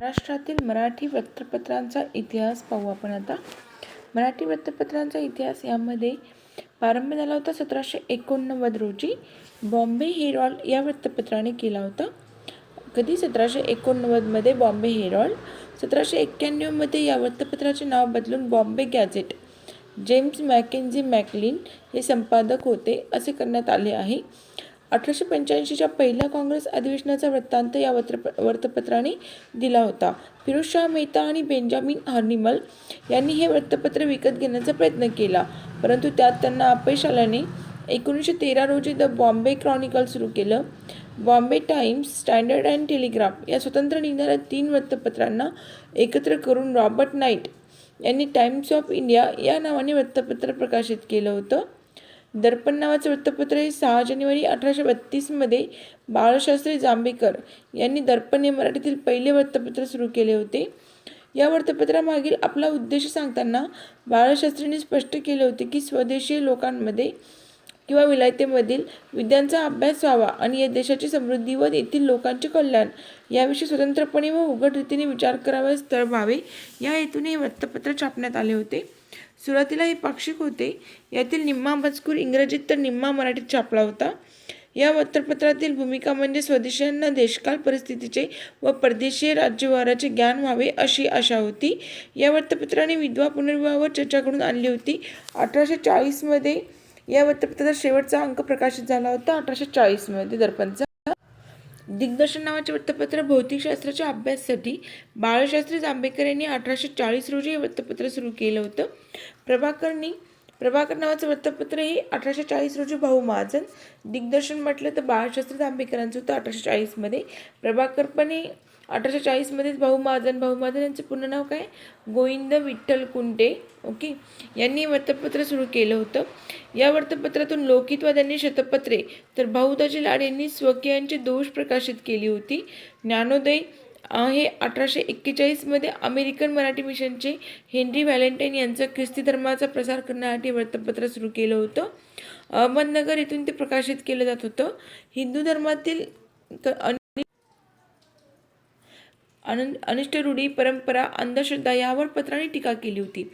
महाराष्ट्रातील मराठी वृत्तपत्रांचा इतिहास पाहू आपण आता. मराठी वृत्तपत्रांचा इतिहास यामध्ये प्रारंभ झाला होता 1789 रोजी बॉम्बे हेरॉल्ड या वृत्तपत्राने केला होता. कधी 1789मध्ये बॉम्बे हेरॉल्ड. 1791मध्ये या वृत्तपत्राचे नाव बदलून Bombay gadget, James Mackenzie McLean हे संपादक होते असे करण्यात आले आहे. 1885च्या पहिल्या काँग्रेस अधिवेशनाचा वृत्तांत या वृत्तपत्राने दिला होता. फिरोजशाह मेहता आणि बेंजामिन हर्निमल यांनी हे वृत्तपत्र विकत घेण्याचा प्रयत्न केला, परंतु त्यात त्यांना अपयश आल्याने 1913 रोजी द बॉम्बे क्रॉनिकल सुरू केलं. Bombay times, standard and telegraph या स्वतंत्र निघणाऱ्या 3 वृत्तपत्रांना एकत्र करून रॉबर्ट नाईट यांनी टाइम्स ऑफ इंडिया या नावाने वृत्तपत्र प्रकाशित केलं होतं. दर्पण नावाचे वृत्तपत्र हे 6 जानेवारी 1832मध्ये बाळशास्त्री जांभेकर यांनी दर्पण हे मराठीतील पहिले वृत्तपत्र सुरू केले होते. या वृत्तपत्रामागील आपला उद्देश सांगताना बाळशास्त्रींनी स्पष्ट केले होते की स्वदेशीय लोकांमध्ये किंवा विलायतेमधील विद्यांचा अभ्यास व्हावा आणि या देशाची समृद्धी व येथील लोकांचे कल्याण याविषयी स्वतंत्रपणे व उघड रीतीने विचार करावयास स्थळ व्हावे या हेतूने हे वृत्तपत्र छापण्यात आले होते. सुरुवातीला हे पाक्षिक होते. यातील निम्मा मजकूर इंग्रजीत तर निम्मा मराठीत छापला होता. या वृत्तपत्रातील भूमिका म्हणजे स्वदेशीयांना देशकाल परिस्थितीचे व परदेशीय राज्यव्यवहाराचे ज्ञान व्हावे अशी आशा होती. या वृत्तपत्राने विधवा पुनर्विवाहावर चर्चा घडून आणली होती. 1840मध्ये या वृत्तपत्राचा शेवटचा अंक प्रकाशित झाला होता. 1840मध्ये दर्पणचा. दिग्दर्शन नावाचे वृत्तपत्र भौतिकशास्त्राच्या अभ्यासासाठी बाळशास्त्री जांभेकर यांनी 1840 रोजी हे वृत्तपत्र सुरू केलं होतं. प्रभाकर नावाचं वृत्तपत्र हे 1840 रोजी भाऊ महाजन. दिग्दर्शन म्हटलं तर बाळशास्त्री जांभेकरांचं होतं 1840मध्ये. प्रभाकर पण हे 1840मध्येच भाऊ महाजन यांचं पूर्ण नाव काय, गोविंद विठ्ठल कुंटे ओके यांनी वृत्तपत्र सुरू केलं होतं. या वृत्तपत्रातून लोकहितवाद्यांनी शतपत्रे तर भाऊदाजी लाड यांनी स्वकीयांची दोष प्रकाशित केली होती. ज्ञानोदय हे 1841मध्ये अमेरिकन मराठी मिशनचे हेनरी व्हॅलेंटाईन यांचं ख्रिस्ती धर्माचा प्रसार करण्यासाठी वृत्तपत्र सुरू केलं होतं. अहमदनगर येथून ते प्रकाशित केलं जात होतं. हिंदू धर्मातील अनिष्ट रूढी, परंपरा, अंधश्रद्धा यावर पत्राने टीका केली होती.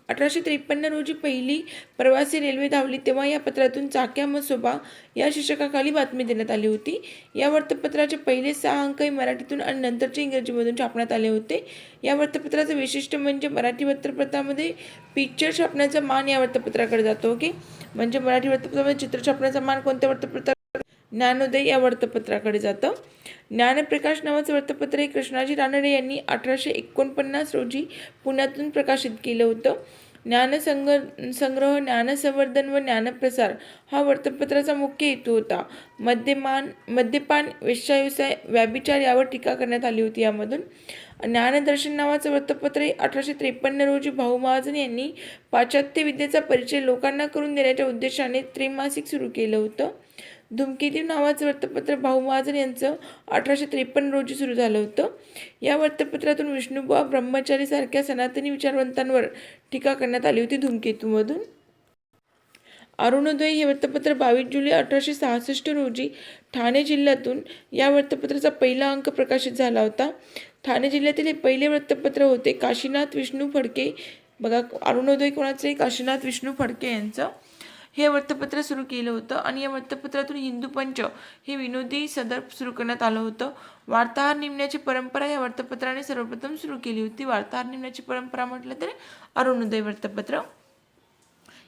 1853 रोजी पहिली प्रवासी रेल्वे धावली तेव्हा या पत्रातून चाक्या मसोबा या शीर्षकाखाली बातमी देण्यात आली होती. या वृत्तपत्राचे पहिले 6 अंकही मराठीतून आणि नंतरचे इंग्रजीमधून छापण्यात आले होते. या वृत्तपत्राचं वैशिष्ट्य म्हणजे मराठी वृत्तपत्रामध्ये पिक्चर छापण्याचा मान या वृत्तपत्राकडे जातो. ओके, म्हणजे मराठी वृत्तपत्रामध्ये चित्र छापण्याचा मान कोणत्या वृत्तपत्राकडे, ज्ञानोदय या वृत्तपत्राकडे जातं. ज्ञानप्रकाश नावाचं वृत्तपत्र हे कृष्णाजी रानडे यांनी 1849 रोजी पुण्यातून प्रकाशित केलं होतं. ज्ञानसंग्रह, ज्ञानसंवर्धन व ज्ञानप्रसार हा वृत्तपत्राचा मुख्य हेतू होता. मद्यपान, वेश्याव्यवसाय, व्याभिचार यावर टीका करण्यात आली होती. यामधून ज्ञानदर्शन नावाचं वृत्तपत्र 1853 रोजी भाऊ महाजन यांनी पाश्चात्य विद्येचा परिचय लोकांना करून देण्याच्या उद्देशाने त्रैमासिक सुरू केलं होतं. धूमकेतू नावाचं वृत्तपत्र भाऊ महाजन यांचं 1853 रोजी सुरू झालं होतं. या वृत्तपत्रातून विष्णुबुवा ब्रह्मचारी सारख्या सनातनी विचारवंतांवर टीका करण्यात आली होती. धूमकेतूमधून अरुणोदय हे वृत्तपत्र 22 जुलै 1866 रोजी ठाणे जिल्ह्यातून या वृत्तपत्राचा पहिला अंक प्रकाशित झाला होता. ठाणे जिल्ह्यातील हे पहिले वृत्तपत्र होते. काशीनाथ विष्णू फडके, बघा अरुणोदय कोणाचे, काशीनाथ विष्णू फडके यांचं हे वृत्तपत्र सुरू केलं होतं. आणि या वृत्तपत्रातून हिंदू पंच हे विनोदी सदर सुरू करण्यात आलं होतं. वार्ताहर नेमण्याची परंपरा या वृत्तपत्राने सर्वप्रथम सुरू केली होती. वार्ताहर नेमण्याची परंपरा म्हटलं तर अरुणोदय वृत्तपत्र.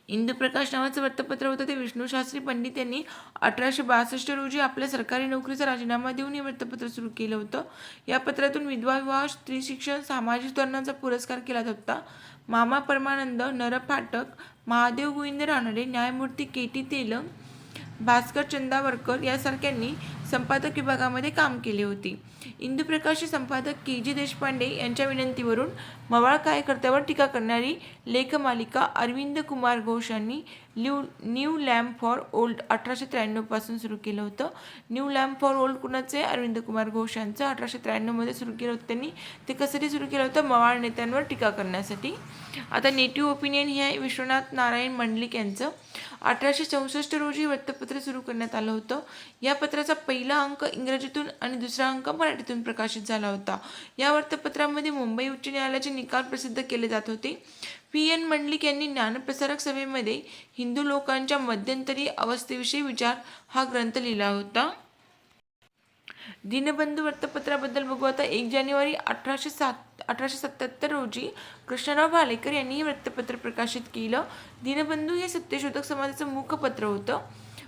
इंदुप्रकाश नावाचं वृत्तपत्र होतं ते विष्णुशास्त्री पंडित यांनी 1862 रोजी आपल्या सरकारी नोकरीचा राजीनामा देऊन हे वृत्तपत्र सुरू केलं होतं. या पत्रातून विधवा विवाह, स्त्री शिक्षण, सामाजिक धोरणांचा पुरस्कार केला होता. मामा परमानंद, नर फाटक, महादेव गोविंद रानडे, न्यायमूर्ती के.टी. तेलंग, भास्कर चंदावरकर यासारख्यांनी संपादक विभागामध्ये काम केले होते. इंदुप्रकाशचे संपादक के.जी. देशपांडे यांच्या विनंतीवरून मवाळ कार्यकर्त्यावर टीका करणारी लेखमालिका अरविंद कुमार घोष यांनी न्यू लॅम्प फॉर ओल्ड 1893 पासून सुरू केलं होतं. न्यू लॅम्प फॉर ओल्ड कुणाचे, अरविंद कुमार घोष यांचं 1893 मध्ये सुरू केलं होतं. त्यांनी ते कशासाठी सुरू केलं होतं, मवाळ नेत्यांवर टीका करण्यासाठी. आता नेटिव्ह ओपिनियन हे आहे विश्वनाथ नारायण मंडलिक यांचं. 1864 रोजी वृत्तपत्र सुरू करण्यात आलं होतं. या पत्राचा पहिला पहिला अंक इंग्रजीतून आणि दुसरा अंक मराठीतून प्रकाशित झाला होता. या वृत्तपत्रामध्ये मुंबई उच्च न्यायालयाचे निकाल प्रसिद्ध केले जात होते. P.N. मंडलिक यांनी ज्ञानप्रसारक सभेमध्ये हिंदू लोकांच्या मध्यंतरी अवस्थेविषयी विचार हा ग्रंथ लिहिला होता. दीनबंधू वृत्तपत्राबद्दल बघू आता. 1 जानेवारी 1877 रोजी कृष्णराव भालेकर यांनी हे वृत्तपत्र प्रकाशित केलं. दीनबंधू हे सत्यशोधक समाजाचं मुखपत्र होतं.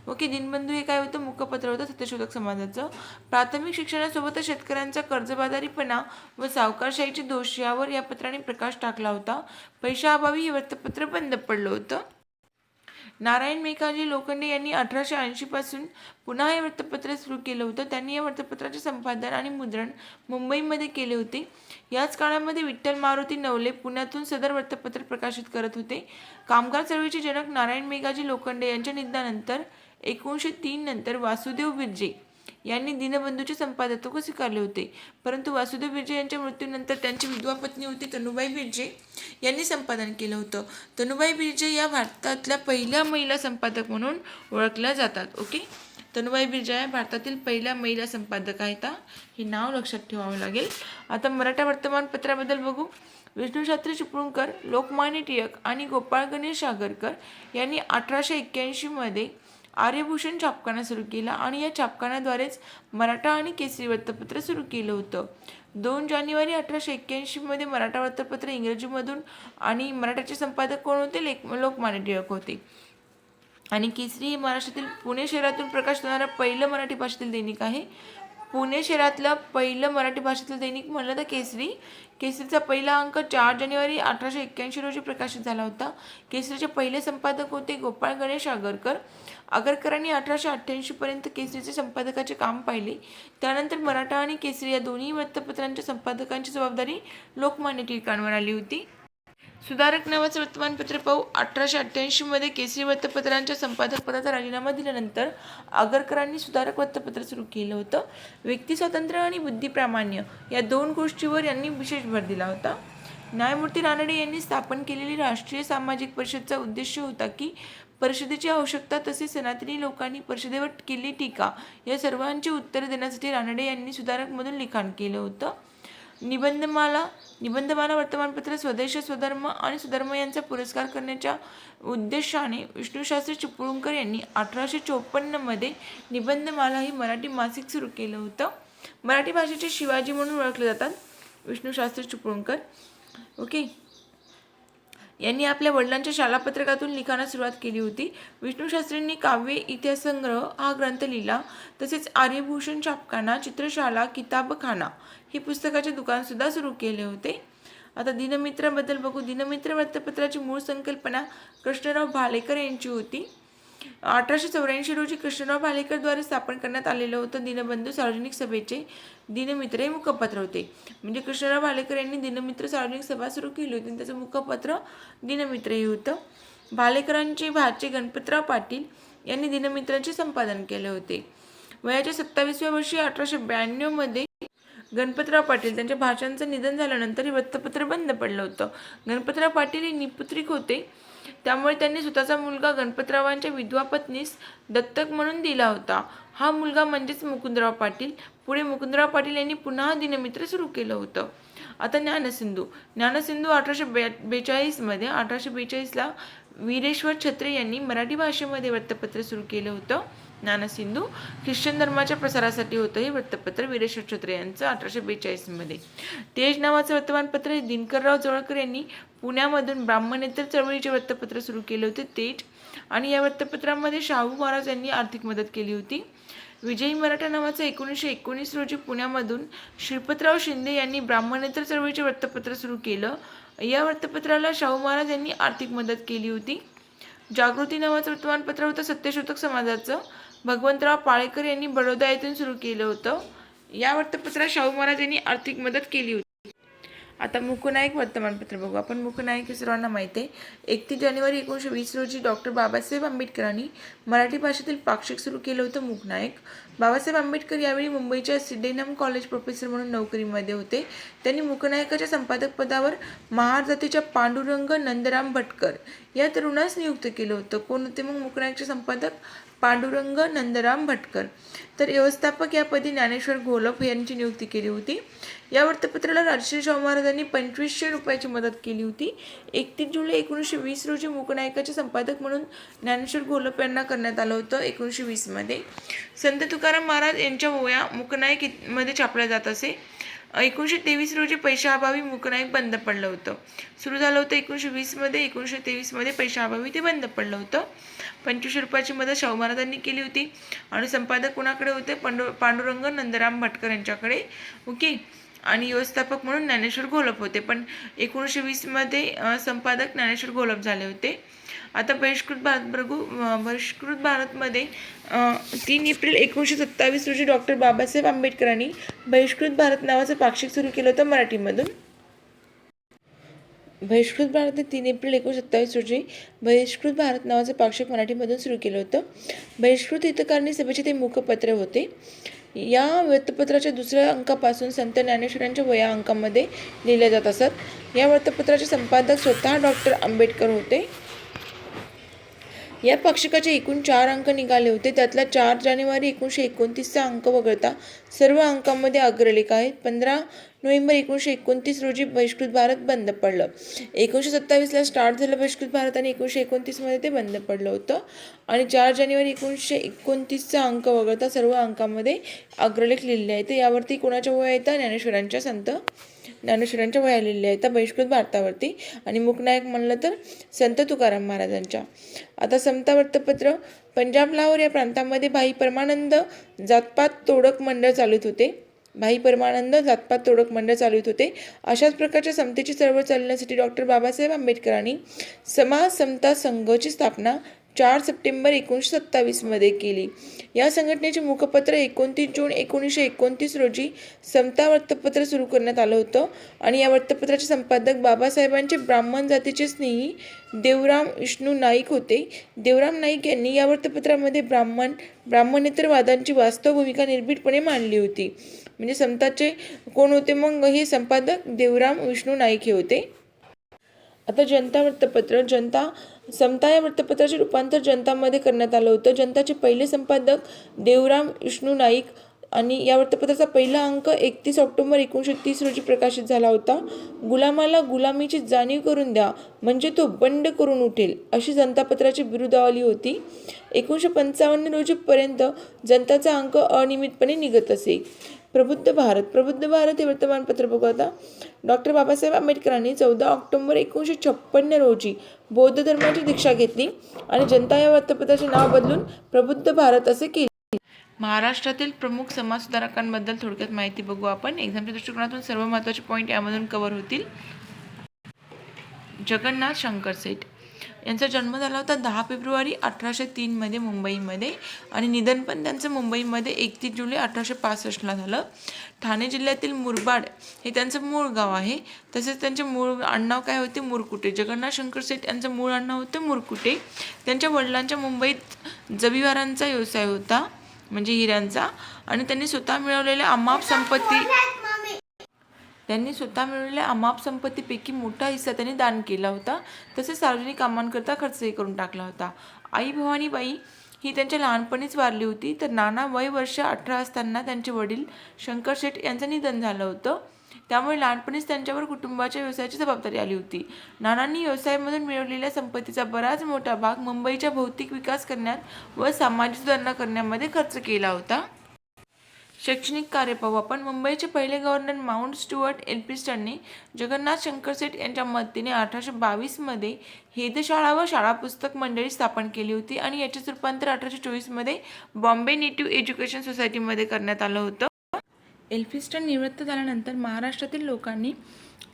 ओके, दीनबंधू हे काय होतं? मुखपत्र होतं सत्यशोधक समाजाचं. प्राथमिक शिक्षणासोबतच शेतकऱ्यांचा कर्जबाजारीपणा व सावकारशाहीचे दोष यावर या पत्राने प्रकाश टाकला होता. पैशाअभावी हे वृत्तपत्र बंद पडलं होतं. नारायण मेघाजी लोखंडे यांनी 1880 पासून पुन्हा हे वृत्तपत्र सुरू केलं होतं. त्यांनी या वृत्तपत्राचे संपादन आणि मुद्रण मुंबईमध्ये केले होते. याच काळामध्ये विठ्ठल मारुती नवले पुण्यातून सदर वृत्तपत्र प्रकाशित करत होते. कामगार चळवळीचे जनक नारायण मेघाजी लोखंडे यांच्या निधनानंतर 1903 नंतर वासुदेव बिर्जे यांनी दीनबंधूचे संपादकत्व स्वीकारले होते. परंतु वासुदेव बिर्जे यांच्या मृत्यूनंतर त्यांची विधवा पत्नी होती तनुबाई बिर्जे यांनी संपादन केलं होतं. तनुबाई बिर्जे या भारतातल्या पहिल्या महिला संपादक म्हणून ओळखल्या जातात. ओके, तनुबाई बिर्जे या भारतातील पहिल्या महिला संपादक आहेत. हे नाव लक्षात ठेवावं लागेल. आता मराठा वर्तमानपत्राबद्दल बघू. विष्णूशास्त्री चिपळूणकर, लोकमान्य टिळक आणि गोपाळ गणेश आगरकर यांनी 1881 मध्ये आर्यभूषण छापखाना सुरू केला आणि या छापखान्याद्वारेच मराठा आणि केसरी वृत्तपत्र सुरू केलं होतं. 2 जानेवारी 1881 मध्ये मराठा वृत्तपत्र इंग्रजीमधून आणि मराठाचे संपादक कोण होते? लोकमान्य टिळक होते. आणि केसरी हे महाराष्ट्रातील पुणे शहरातून प्रकाशित होणारं पहिलं मराठी भाषेतील दैनिक आहे. पुणे शहरातलं पहिलं मराठी भाषेतील दैनिक म्हणलं तर केसरी. केसरीचा पहिला अंक 4 जानेवारी 1881 रोजी प्रकाशित झाला होता. केसरीचे पहिले संपादक होते गोपाळ गणेश आगरकर. आगरकरांनी 1888 पर्यंत केसरीचे संपादकाचे काम पाहिले. त्यानंतर मराठा आणि केसरी या दोन्ही वृत्तपत्रांच्या संपादकांची जबाबदारी लोकमान्य टिळकांवर आली होती. सुधारक नावाचं वर्तमानपत्र पाहू. 1888 मध्ये केसरी वृत्तपत्रांच्या संपादक पदाचा राजीनामा दिल्यानंतर आगरकरांनी सुधारक वृत्तपत्र सुरू केलं होतं. व्यक्ती स्वातंत्र्य आणि बुद्धिप्रामाण्य या 2 गोष्टीवर यांनी विशेष भर दिला होता. न्यायमूर्ती रानडे यांनी स्थापन केलेली राष्ट्रीय सामाजिक परिषदचा उद्देश होता की परिषदेची आवश्यकता तसेच सनातनी लोकांनी परिषदेवर केलेली टीका या सर्वांची उत्तरे देण्यासाठी रानडे यांनी सुधारकमधून लिखाण केलं होतं. निबंधमाला वर्तमानपत्र स्वदेश, स्वधर्म आणि सुधर्म यांचा पुरस्कार करण्याच्या उद्देशाने विष्णूशास्त्री चिपळूणकर यांनी 1854 मध्ये निबंधमाला ही मराठी मासिक सुरू केलं होतं. मराठी भाषेचे शिवाजी म्हणून ओळखले जातात विष्णूशास्त्री चिपळूणकर. ओके, यांनी आपल्या वडिलांच्या शालापत्रकातून लिखाणास सुरुवात केली होती. विष्णूशास्त्रींनी काव्य इतिहाससंग्रह हा ग्रंथ लिहिला. तसेच आर्यभूषण छापखाना, चित्रशाला, किताबखाना हे पुस्तकाचे दुकानसुद्धा सुरू केले होते. आता दिनमित्राबद्दल बघू. दिनमित्र वृत्तपत्राची मूळ संकल्पना कृष्णराव भालेकर यांची होती. 1884 रोजी कृष्णराव भालेकरद्वारे स्थापन करण्यात आलेलं होतं दीनबंधू सार्वजनिक सभेचे दिनमित्र हे मुखपत्र होते. म्हणजे कृष्णराव भालेकर यांनी दिनमित्र सार्वजनिक सभा सुरू केली होती आणि त्याचं मुखपत्र दिनमित्र हे होतं. भालेकरांचे भाचे गणपतराव पाटील यांनी दिनमित्रांचे संपादन केले होते. वयाच्या 27व्या वर्षी 1892 मध्ये गणपतराव पाटील त्यांच्या भाच्यांचं निधन झाल्यानंतर हे वृत्तपत्र बंद पडलं होतं. गणपतराव पाटील हे निपुत्रिक होते, त्यामुळे त्यांनी स्वतःचा मुलगा गणपतरावांच्या विधवा पत्नीस दत्तक म्हणून दिला होता. हा मुलगा म्हणजेच मुकुंदराव पाटील. पुढे मुकुंदराव पाटील यांनी पुन्हा दिनमित्र सुरू केलं होतं. आता ज्ञानसिंधू 1842 मध्ये 1842ला वीरेश्वर छत्रे यांनी मराठी भाषेमध्ये वृत्तपत्र सुरू केलं होतं. ज्ञानसिंधू ख्रिश्चन धर्माच्या प्रसारासाठी होतं हे वृत्तपत्र वीरेश्वर छत्रे यांचं 1842 मध्ये. तेज नावाचं वर्तमानपत्र हे दिनकरराव जवळकर यांनी पुण्यामधून ब्राह्मणेतर चळवळीचे वृत्तपत्र सुरू केले होते तेज. आणि या वृत्तपत्रामध्ये शाहू महाराज यांनी आर्थिक मदत केली होती. विजयी मराठा नावाचं 1919 रोजी पुण्यामधून श्रीपतराव शिंदे यांनी ब्राह्मणेतर चळवळीचे वृत्तपत्र सुरू केलं. या वृत्तपत्राला शाहू महाराज यांनी आर्थिक मदत केली होती. जागृती नावाचं वर्तमानपत्र होतं सत्यशोधक समाजाचं. भगवंतराव पाळेकर यांनी बडोदा येथून सुरू केलं होतं. या वृत्तपत्रात शाहू महाराज यांनी आर्थिक मदत केली होती. आता मूकनायक वर्तमानपत्र बघू आपण. मूकनायक हे सर्वांना माहिती आहे. 31 जानेवारी 1920 रोजी डॉक्टर बाबासाहेब आंबेडकरांनी मराठी भाषेतील पाक्षिक सुरू केलं होतं मूकनायक. बाबासाहेब आंबेडकर यावेळी मुंबईच्या सिडेनम कॉलेज प्रोफेसर म्हणून नोकरीमध्ये होते. त्यांनी मूकनायकाच्या संपादक पदावर महार जातीच्या पांडुरंग नंदराम भटकर या तरुणास नियुक्त केलं होतं. कोण होते मग मूकनायकचे संपादक? पांडुरंग नंदराम भटकर. तर व्यवस्थापक या पदी ज्ञानेश्वर घोलप यांची नियुक्ती केली होती. या वृत्तपत्राला राजश्री शाहू महाराजांनी 2500 रुपयाची मदत केली होती. 31 जुलै 1920 रोजी मूकनायकाचे संपादक म्हणून ज्ञानेश्वर घोलप यांना करण्यात आलं होतं 1920 मध्ये. संत तुकाराम महाराज यांच्या ओव्या मूकनायक मध्ये छापल्या जात असे. 1923 रोजी पैशाअभावी मूकनायक बंद पडलं होतं. सुरू झालं होतं 1920 मध्ये, 1923 मध्ये पैशाअभावी ते बंद पडलं होतं. 2500 रुपयाची मदत शाहू महाराजांनी केली होती आणि संपादक कोणाकडे होते? पांडुरंग नंदराम भटकर यांच्याकडे. ओके. आणि व्यवस्थापक म्हणून ज्ञानेश्वर घोलप होते, पण 1920 मध्ये संपादक ज्ञानेश्वर घोलप झाले होते. आता बहिष्कृत भारतमध्ये 3 एप्रिल 1927 रोजी डॉक्टर बाबासाहेब आंबेडकरांनी बहिष्कृत भारत नावाचं पाक्षिक सुरू केलं होतं मराठीमधून. बहिष्कृत भारत 3 एप्रिल 1927 रोजी बहिष्कृत भारत नावाचं पाक्षिक मराठीमधून सुरू केलं होतं. बहिष्कृत हितकारणी सभेचे ते मुखपत्र होते. या वृत्तपत्राच्या दुसऱ्या अंकापासून संत ज्ञानेश्वरांच्या वया अंकामध्ये लिहिल्या जात असत. या वृत्तपत्राचे संपादक स्वतः डॉक्टर आंबेडकर होते. या पाक्षिकाचे एकूण 4 अंक निघाले होते. त्यातला 4 जानेवारी 1929चा अंक वगळता सर्व अंकांमध्ये अग्रलेख आहेत. 15 नोव्हेंबर 1929 रोजी बहिष्कृत भारत बंद पडलं. 1927ला स्टार्ट झालं बहिष्कृत भारत आणि 1929 मध्ये ते बंद पडलं होतं. आणि 4 जानेवारी 1929चा अंक वगळता सर्व अंकांमध्ये अग्रलेख लिहिलेले आहेत. यावरती कोणाच्या वया येतात? संत ज्ञानेश्वरांच्या वया लिहिल्या आहेत बहिष्कृत भारतावरती. आणि मूकनायक म्हणलं तर संत तुकाराम महाराजांच्या. आता समता वृत्तपत्र. पंजाब लाहोर या प्रांतामध्ये भाई परमानंद जातपात तोडक मंडळ चालवित होते. अशाच प्रकारच्या समतेची चळवळ चालवण्यासाठी डॉक्टर बाबासाहेब आंबेडकरांनी समाज समता संघची स्थापना 4 सप्टेंबर 1927 मध्ये केली. या संघटनेचे मुखपत्र 29 जून 1929 रोजी समता वृत्तपत्र सुरू करण्यात आलं होतं. आणि या वृत्तपत्राचे संपादक बाबासाहेबांचे ब्राह्मण जातीचे स्नेही देवराम विष्णू नाईक होते. देवराम नाईक यांनी या वृत्तपत्रामध्ये ब्राह्मणेतर वादांची वास्तव भूमिका निर्भीडपणे मांडली होती. म्हणजे समताचे कोण होते मग? हे संपादक देवराम विष्णू नाईक हे होते. आता जनता वृत्तपत्र. समता या वृत्तपत्राचे रूपांतर जनतामध्ये करण्यात आलं होतं. जनताचे पहिले संपादक देवराम विष्णू नाईक. आणि या वृत्तपत्राचा पहिला अंक 31 ऑक्टोबर 1930 रोजी प्रकाशित झाला होता. गुलामाला गुलामीची जाणीव करून द्या म्हणजे तो बंड करून उठेल, अशी जनतापत्राची बिरुदावली होती. 1955 रोजी पर्यंत जनताचा अंक अनियमितपणे निघत असे. प्रबुद्ध भारत हे वर्तमानपत्र बघू आता. डॉक्टर बाबासाहेब आंबेडकरांनी 14 ऑक्टोबर 1956 रोजी बौद्ध धर्माची दीक्षा घेतली आणि जनता या वृत्तपत्राचे नाव बदलून प्रबुद्ध भारत असे केले. महाराष्ट्रातील प्रमुख समाजसुधारकांबद्दल थोडक्यात माहिती बघू आपण. एक्झामच्या दृष्टिकोनातून सर्व महत्त्वाचे पॉईंट यामधून कव्हर होतील. जगन्नाथ शंकर सेठ यांचा जन्म झाला होता 10 फेब्रुवारी 1803 मध्ये मुंबईमध्ये. आणि निधन पण त्यांचं मुंबईमध्ये 31 जुलै 1865ला झालं. ठाणे जिल्ह्यातील मुरबाड हे त्यांचं मूळ गाव आहे. तसेच त्यांचे मूळ आडनाव काय होते? मुरकुटे. जगन्नाथ शंकर सेठ यांचं मूळ आडनाव होते मुरकुटे. त्यांच्या वडिलांच्या मुंबईत जबिवारांचा व्यवसाय होता, म्हणजे हिऱ्यांचा. आणि त्यांनी स्वतः मिळवलेल्या अमाप संपत्तीपैकी मोठा हिस्सा त्यांनी दान केला होता. तसेच सार्वजनिक कामांकरता खर्चही करून टाकला होता. आई भवानीबाई ही त्यांच्या लहानपणीच वारली होती. तर नाना वय वर्ष 18 असताना त्यांचे वडील शंकर शेठ यांचं निधन झालं होतं. त्यामुळे लहानपणीच त्यांच्यावर कुटुंबाच्या व्यवसायाची जबाबदारी आली होती. नानांनी व्यवसायामधून मिळवलेल्या संपत्तीचा बराच मोठा भाग मुंबईच्या भौतिक विकास करण्यात व सामाजिक सुधारणा करण्यामध्ये खर्च केला होता. शैक्षणिक कार्य पाहू आपण. मुंबईचे पहिले गव्हर्नर माउंट स्टुअर्ट एल्फिन्स्टनने जगन्नाथ शंकर सेठ यांच्या मदतीने 1822 मध्ये हेदशाळा व शाळा पुस्तक मंडळी स्थापन केली होती. आणि याचेच रूपांतर 1824 मध्ये बॉम्बे नेटिव्ह एज्युकेशन सोसायटीमध्ये करण्यात आलं होतं. एल्फिन्स्टन निवृत्त झाल्यानंतर महाराष्ट्रातील लोकांनी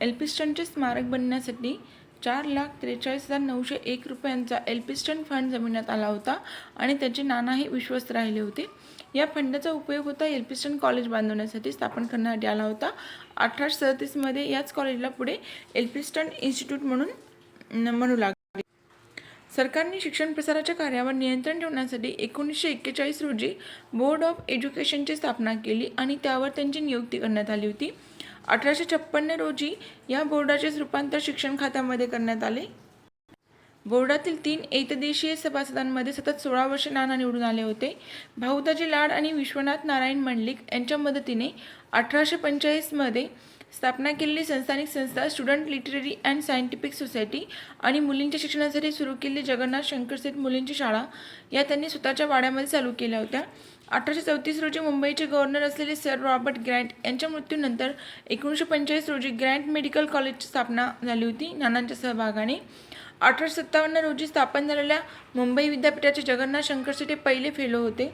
एल्फिन्स्टनचे स्मारक बनवण्यासाठी 4,43,901 रुपयांचा एल्फिन्स्टन फंड जमविण्यात आला होता. आणि त्याचे नानाही विश्वस्त राहिले होते. या फंडाचा उपयोग होता एल्फिन्स्टन कॉलेज बांधवण्यासाठी स्थापन करण्यात आला होता. 1837 मध्ये याच कॉलेजला पुढे एल्फिन्स्टन इन्स्टिट्यूट म्हणू लागले. सरकारने शिक्षण प्रसाराच्या कार्यावर नियंत्रण ठेवण्यासाठी 1941 रोजी बोर्ड ऑफ एज्युकेशनची स्थापना केली आणि त्यावर त्यांची नियुक्ती करण्यात आली होती. 1856 रोजी या बोर्डाचे रूपांतर शिक्षण खात्यामध्ये करण्यात आले. बोर्डातील 3 एकदेशीय सभासदांमध्ये सतत 16 वर्षे नाना निवडून आले होते. भाऊदाजी लाड आणि विश्वनाथ नारायण मंडलिक यांच्या मदतीने 1845 मध्ये स्थापना केलेली संस्थानिक संस्था student literary and scientific society आणि मुलींच्या शिक्षणासाठी सुरू केलेली जगन्नाथ शंकरसेठ मुलींची शाळा या त्यांनी स्वतःच्या वाड्यामध्ये चालू केल्या होत्या. 1834 रोजी मुंबईचे गव्हर्नर असलेले सर रॉबर्ट ग्रँट यांच्या मृत्यूनंतर 1945 रोजी ग्रँट मेडिकल कॉलेजची स्थापना झाली होती नानांच्या सहभागाने. 1857 रोजी स्थापन झालेल्या मुंबई विद्यापीठाचे जगन्नाथ शंकरसेठ हे पहिले फेलो होते.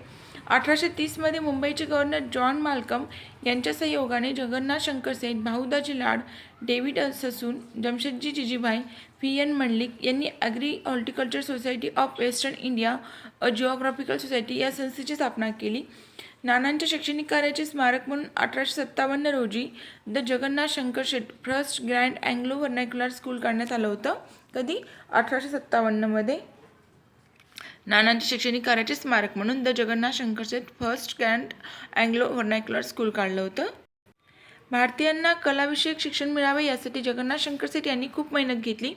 1830 मध्ये मुंबईचे गव्हर्नर जॉन माल्कम यांच्या सहयोगाने जगन्नाथ शंकरसेठ, भाऊदाजी लाड, डेव्हिड ससून, जमशेदजी जिजीभाई, व्ही.एन. मंडलिक यांनी agree horticulture society of western India a geographical society या संस्थेची स्थापना केली. नानांच्या शैक्षणिक कार्याचे स्मारक म्हणून 1857 रोजी the Jagannath Shankarseth first grand Anglo vernacular school काढण्यात आलं होतं. कधी? 1857 मध्ये नानांच्या शैक्षणिक कार्याचे स्मारक म्हणून the Jagannath Shankarseth first grand Anglo vernacular school काढलं होतं. भारतीयांना कलाविषयक शिक्षण मिळावे यासाठी जगन्नाथ शंकरसेठ यांनी खूप मेहनत घेतली.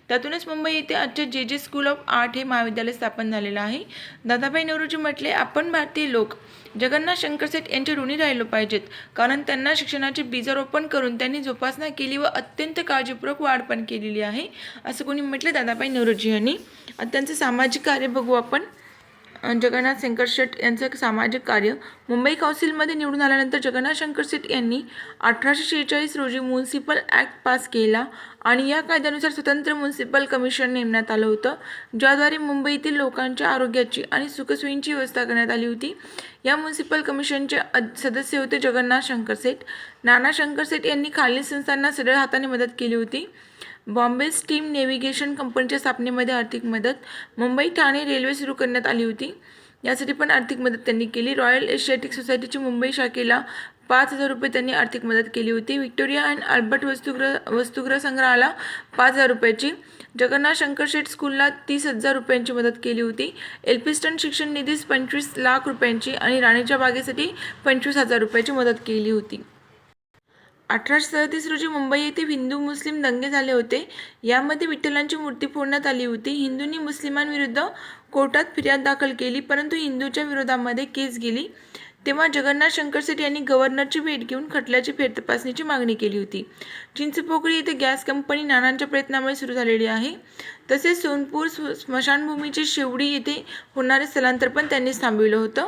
त्यातूनच मुंबई येथे आजचे जे स्कूल ऑफ आर्ट हे महाविद्यालय स्थापन झालेलं आहे. दादाभाई नौरोजी म्हटले, आपण भारतीय लोक जगन्नाथ शंकरसेठ यांचे ऋणी राहिलो पाहिजेत, कारण त्यांना शिक्षणाचे बीजारोपण करून त्यांनी जोपासना केली व अत्यंत काळजीपूर्वक वाढ पण केलेली आहे, असं कोणी म्हटले? दादाभाई नौरोजी यांनी. आता त्यांचं सामाजिक कार्य बघू आपण. जगन्नाथ शंकरसेठ यांचं सामाजिक कार्य. मुंबई काउन्सिलमध्ये निवडून आल्यानंतर जगन्नाथ शंकरसेठ यांनी 1846 रोजी म्युनिसिपल ॲक्ट पास केला आणि या कायद्यानुसार स्वतंत्र म्युनिसिपल कमिशन नेमण्यात आलं होतं, ज्याद्वारे मुंबईतील लोकांच्या आरोग्याची आणि सुखसोयींची व्यवस्था करण्यात आली होती. या म्युनिसिपल कमिशनचे सदस्य होते जगन्नाथ शंकरसेठ. नाना शंकरसेठ यांनी खालील संस्थांना सढळ हाताने मदत केली होती. बॉम्बे स्टीम नेव्हिगेशन कंपनीच्या स्थापनेमध्ये आर्थिक मदत. मुंबई ठाणे रेल्वे सुरू करण्यात आली होती, यासाठी पण आर्थिक मदत त्यांनी केली. रॉयल एशियाटिक सोसायटीची मुंबई शाखेला 5,000 रुपये त्यांनी आर्थिक मदत केली होती. व्हिक्टोरिया अँड अल्बर्ट वसतिगृह संग्रहाला 5,000 रुपयाची. जगन्नाथ शंकरसेठ स्कूलला 30,000 रुपयांची मदत केली होती. एल्फिन्स्टन शिक्षण निधीस 25 लाख रुपयांची आणि राणीच्या बागेसाठी 25,000 रुपयाची मदत केली होती. 1837 रोजी मुंबई येथे हिंदू मुस्लिम दंगे झाले होते. यामध्ये विठ्ठलांची मूर्ती फोडण्यात आली होती. हिंदूंनी मुस्लिमांविरुद्ध कोर्टात फिर्याद दाखल केली, परंतु हिंदूच्या विरोधामध्ये केस गेली. तेव्हा जगन्नाथ शंकरसेठ यांनी गव्हर्नरची भेट घेऊन खटल्याची फेरतपासणीची मागणी केली होती. चिंचपोकळी येथे गॅस कंपनी नानांच्या प्रयत्नामुळे सुरू झालेली आहे. तसेच सोनपूर स्मशानभूमीचे शेवडी येथे होणारे स्थलांतर पण त्यांनी थांबविलं होतं.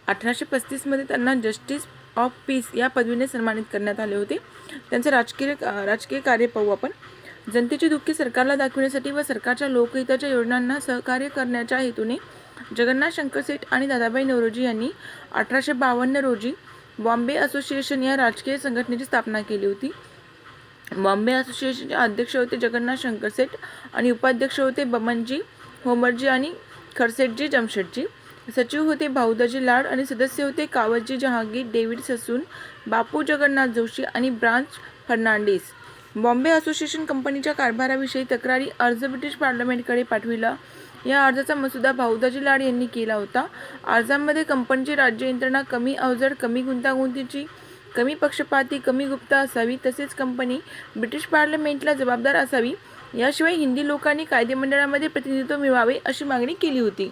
1835 मध्ये त्यांना जस्टिस ऑफ पीस या पदवीने सन्मानित करण्यात आले होते. त्यांचं राजकीय कार्य पाहू आपण. जनतेची दुःखे सरकारला दाखविण्यासाठी व सरकारच्या लोकहिताच्या योजनांना सहकार्य करण्याच्या हेतूने जगन्नाथ शंकरसेठ आणि दादाभाई नौरोजी यांनी 1852 रोजी बॉम्बे असोसिएशन या राजकीय संघटनेची स्थापना केली होती. बॉम्बे असोसिएशनचे अध्यक्ष होते जगन्नाथ शंकरसेठ आणि उपाध्यक्ष होते बमनजी, होमरजी आणि खरसेटजी जमशेदजी. सचिव होते भाऊदाजी लाड आणि सदस्य होते कावतजी जहांगीर, डेव्हिड ससून, बापू जगन्नाथ जोशी आणि ब्रांच फर्नांडिस. बॉम्बे असोसिएशन कंपनीच्या कारभाराविषयी तक्रारी अर्ज ब्रिटिश पार्लमेंटकडे पाठविला. या अर्जाचा मसुदा भाऊदाजी लाड यांनी केला होता. अर्जामध्ये कंपनीची राज्य यंत्रणा कमी अवजड, कमी गुंतागुंतीची, कमी पक्षपाती, कमी गुप्त असावी, तसेच कंपनी ब्रिटिश पार्लमेंटला जबाबदार असावी. याशिवाय हिंदी लोकांनी कायदेमंडळामध्ये प्रतिनिधित्व मिळवावे अशी मागणी केली होती.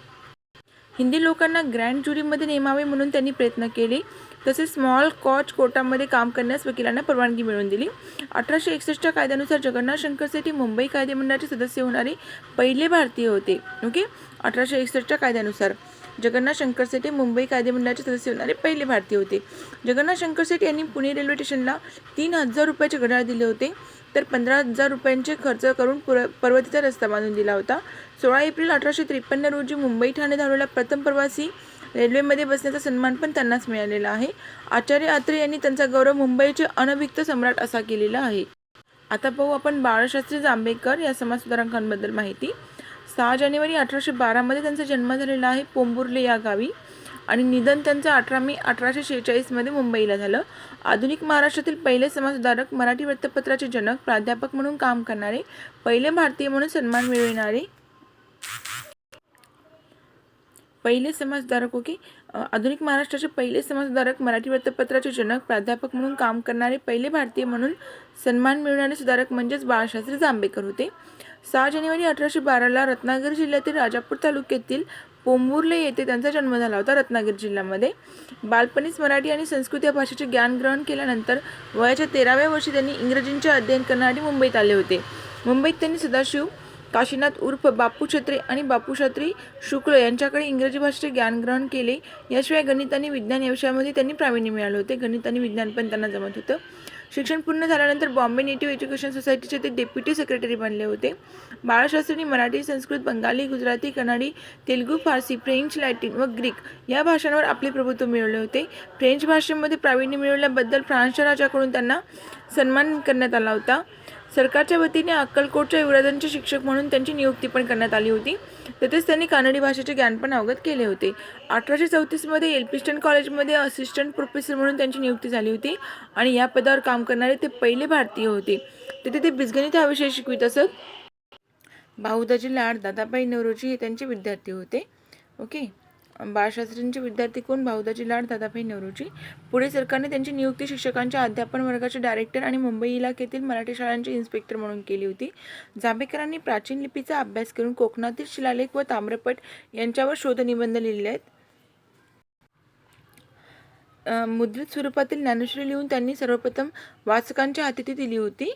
हिंदी लोकांना ग्रँड ज्युरीमध्ये नेमावे म्हणून त्यांनी प्रयत्न केले. तसेच स्मॉल कॉज कोर्टामध्ये काम करण्यास वकिलांना परवानगी मिळवून दिली. 1861च्या कायद्यानुसार जगन्नाथ शंकरसेठ हे मुंबई कायदेमंडळाचे सदस्य होणारे पहिले भारतीय होते. 1861च्या कायद्यानुसार जगन्नाथ शंकरसेठ हे मुंबई कायदेमंडळाचे सदस्य होणारे पहिले भारतीय होते. जगन्नाथ शंकरसेठ यांनी पुणे रेल्वे स्टेशनला 3,000 रुपयाचे घड्याळ दिले होते, तर 15,000 रुपयांचे खर्च करून पर्वतीचा रस्ता बांधून दिला होता. 16 एप्रिल 1853 रोजी मुंबई ठाणे धावलेला प्रथम प्रवासी रेल्वेमध्ये बसण्याचा सन्मान पण त्यांनाच मिळालेला आहे. आचार्य अत्रे यांनी त्यांचा गौरव मुंबईचे अनभिक्त सम्राट असा केलेला आहे. आता पाहू आपण बाळशास्त्री जांभेकर या समाजसुधारकांबद्दल माहिती. 6 जानेवारी 1812 मध्ये त्यांचा जन्म झालेला आहे पोंबुर्ले या गावी आणि निधन त्यांचं 18 मे 1846 मध्ये मुंबईला झालं. आधुनिक महाराष्ट्रातील पहिले समाजसुधारक, मराठी वृत्तपत्राचे जनक, प्राध्यापक म्हणून काम करणारे, पहिले भारतीय म्हणून सन्मान मिळविणारे पहिले समाजसुधारक. आधुनिक महाराष्ट्राचे पहिले समाजसुधारक, मराठी वृत्तपत्राचे जनक, प्राध्यापक म्हणून काम करणारे पहिले भारतीय म्हणून सन्मान मिळवणारे सुधारक म्हणजेच बाळशास्त्री जांभेकर होते. 6 जानेवारी 1812ला रत्नागिरी जिल्ह्यातील राजापूर तालुक्यातील पोंभुर्ले येथे त्यांचा जन्म झाला होता. रत्नागिरी जिल्ह्यामध्ये बालपणीच मराठी आणि संस्कृत या भाषेचे ज्ञान ग्रहण केल्यानंतर वयाच्या 13व्या वर्षी त्यांनी इंग्रजींचे अध्ययन करण्यासाठी मुंबईत आले होते. मुंबईत त्यांनी सदाशिव काशीनाथ उर्फ बापू छत्रे आणि बापूशास्त्री शुक्ल यांच्याकडे इंग्रजी भाषेचे ज्ञान ग्रहण केले. याशिवाय गणित आणि विज्ञान या विषयामध्ये त्यांनी प्रावीण्य मिळाले होते. गणित आणि विज्ञान पण त्यांना जमत होतं. शिक्षण पूर्ण झाल्यानंतर बॉम्बे नेटिव्ह एज्युकेशन सोसायटीचे ते डेप्युटी सेक्रेटरी बनले होते. बाळशास्त्रींनी मराठी, संस्कृत, बंगाली, गुजराती, कन्नडी, तेलुगू, फारसी, फ्रेंच, लॅटिन व ग्रीक या भाषांवर आपले प्रभुत्व मिळवले होते. फ्रेंच भाषेमध्ये प्रावीण्य मिळवल्याबद्दल फ्रान्सच्या राजाकडून त्यांना सन्मान करण्यात आला होता. सरकारच्या वतीने अक्कलकोटच्या युवराजांचे शिक्षक म्हणून त्यांची नियुक्ती पण करण्यात आली होती. तसेच त्यांनी कानडी भाषेचे ज्ञान पण अवगत केले होते. 1834मध्ये एल्फिन्स्टन कॉलेजमध्ये असिस्टंट प्रोफेसर म्हणून त्यांची नियुक्ती झाली होती आणि या पदावर काम करणारे ते पहिले भारतीय होते. तिथे ते बीजगणित हा विषय शिकवित असत. भाऊदाजी लाड, दादाभाई नौरोजी हे त्यांचे विद्यार्थी होते. ओके, बाळशास्त्रींचे विद्यार्थी कोण? भाऊदाजी लाड, दादाभाई नौरोजी. पुढे सरकारने त्यांची नियुक्ती शिक्षकांच्या अध्यापन वर्गाचे डायरेक्टर आणि मुंबई इलाख्यातील मराठी शाळांचे इन्स्पेक्टर म्हणून केली होती. जांभेकरांनी प्राचीन लिपीचा अभ्यास करून कोकणातील शिलालेख व ताम्रपट यांच्यावर शोधनिबंध लिहिले आहेत. मुद्रित स्वरूपातील ज्ञानेश्वरी लिहून त्यांनी सर्वप्रथम वाचकांच्या हाती ती दिली होती.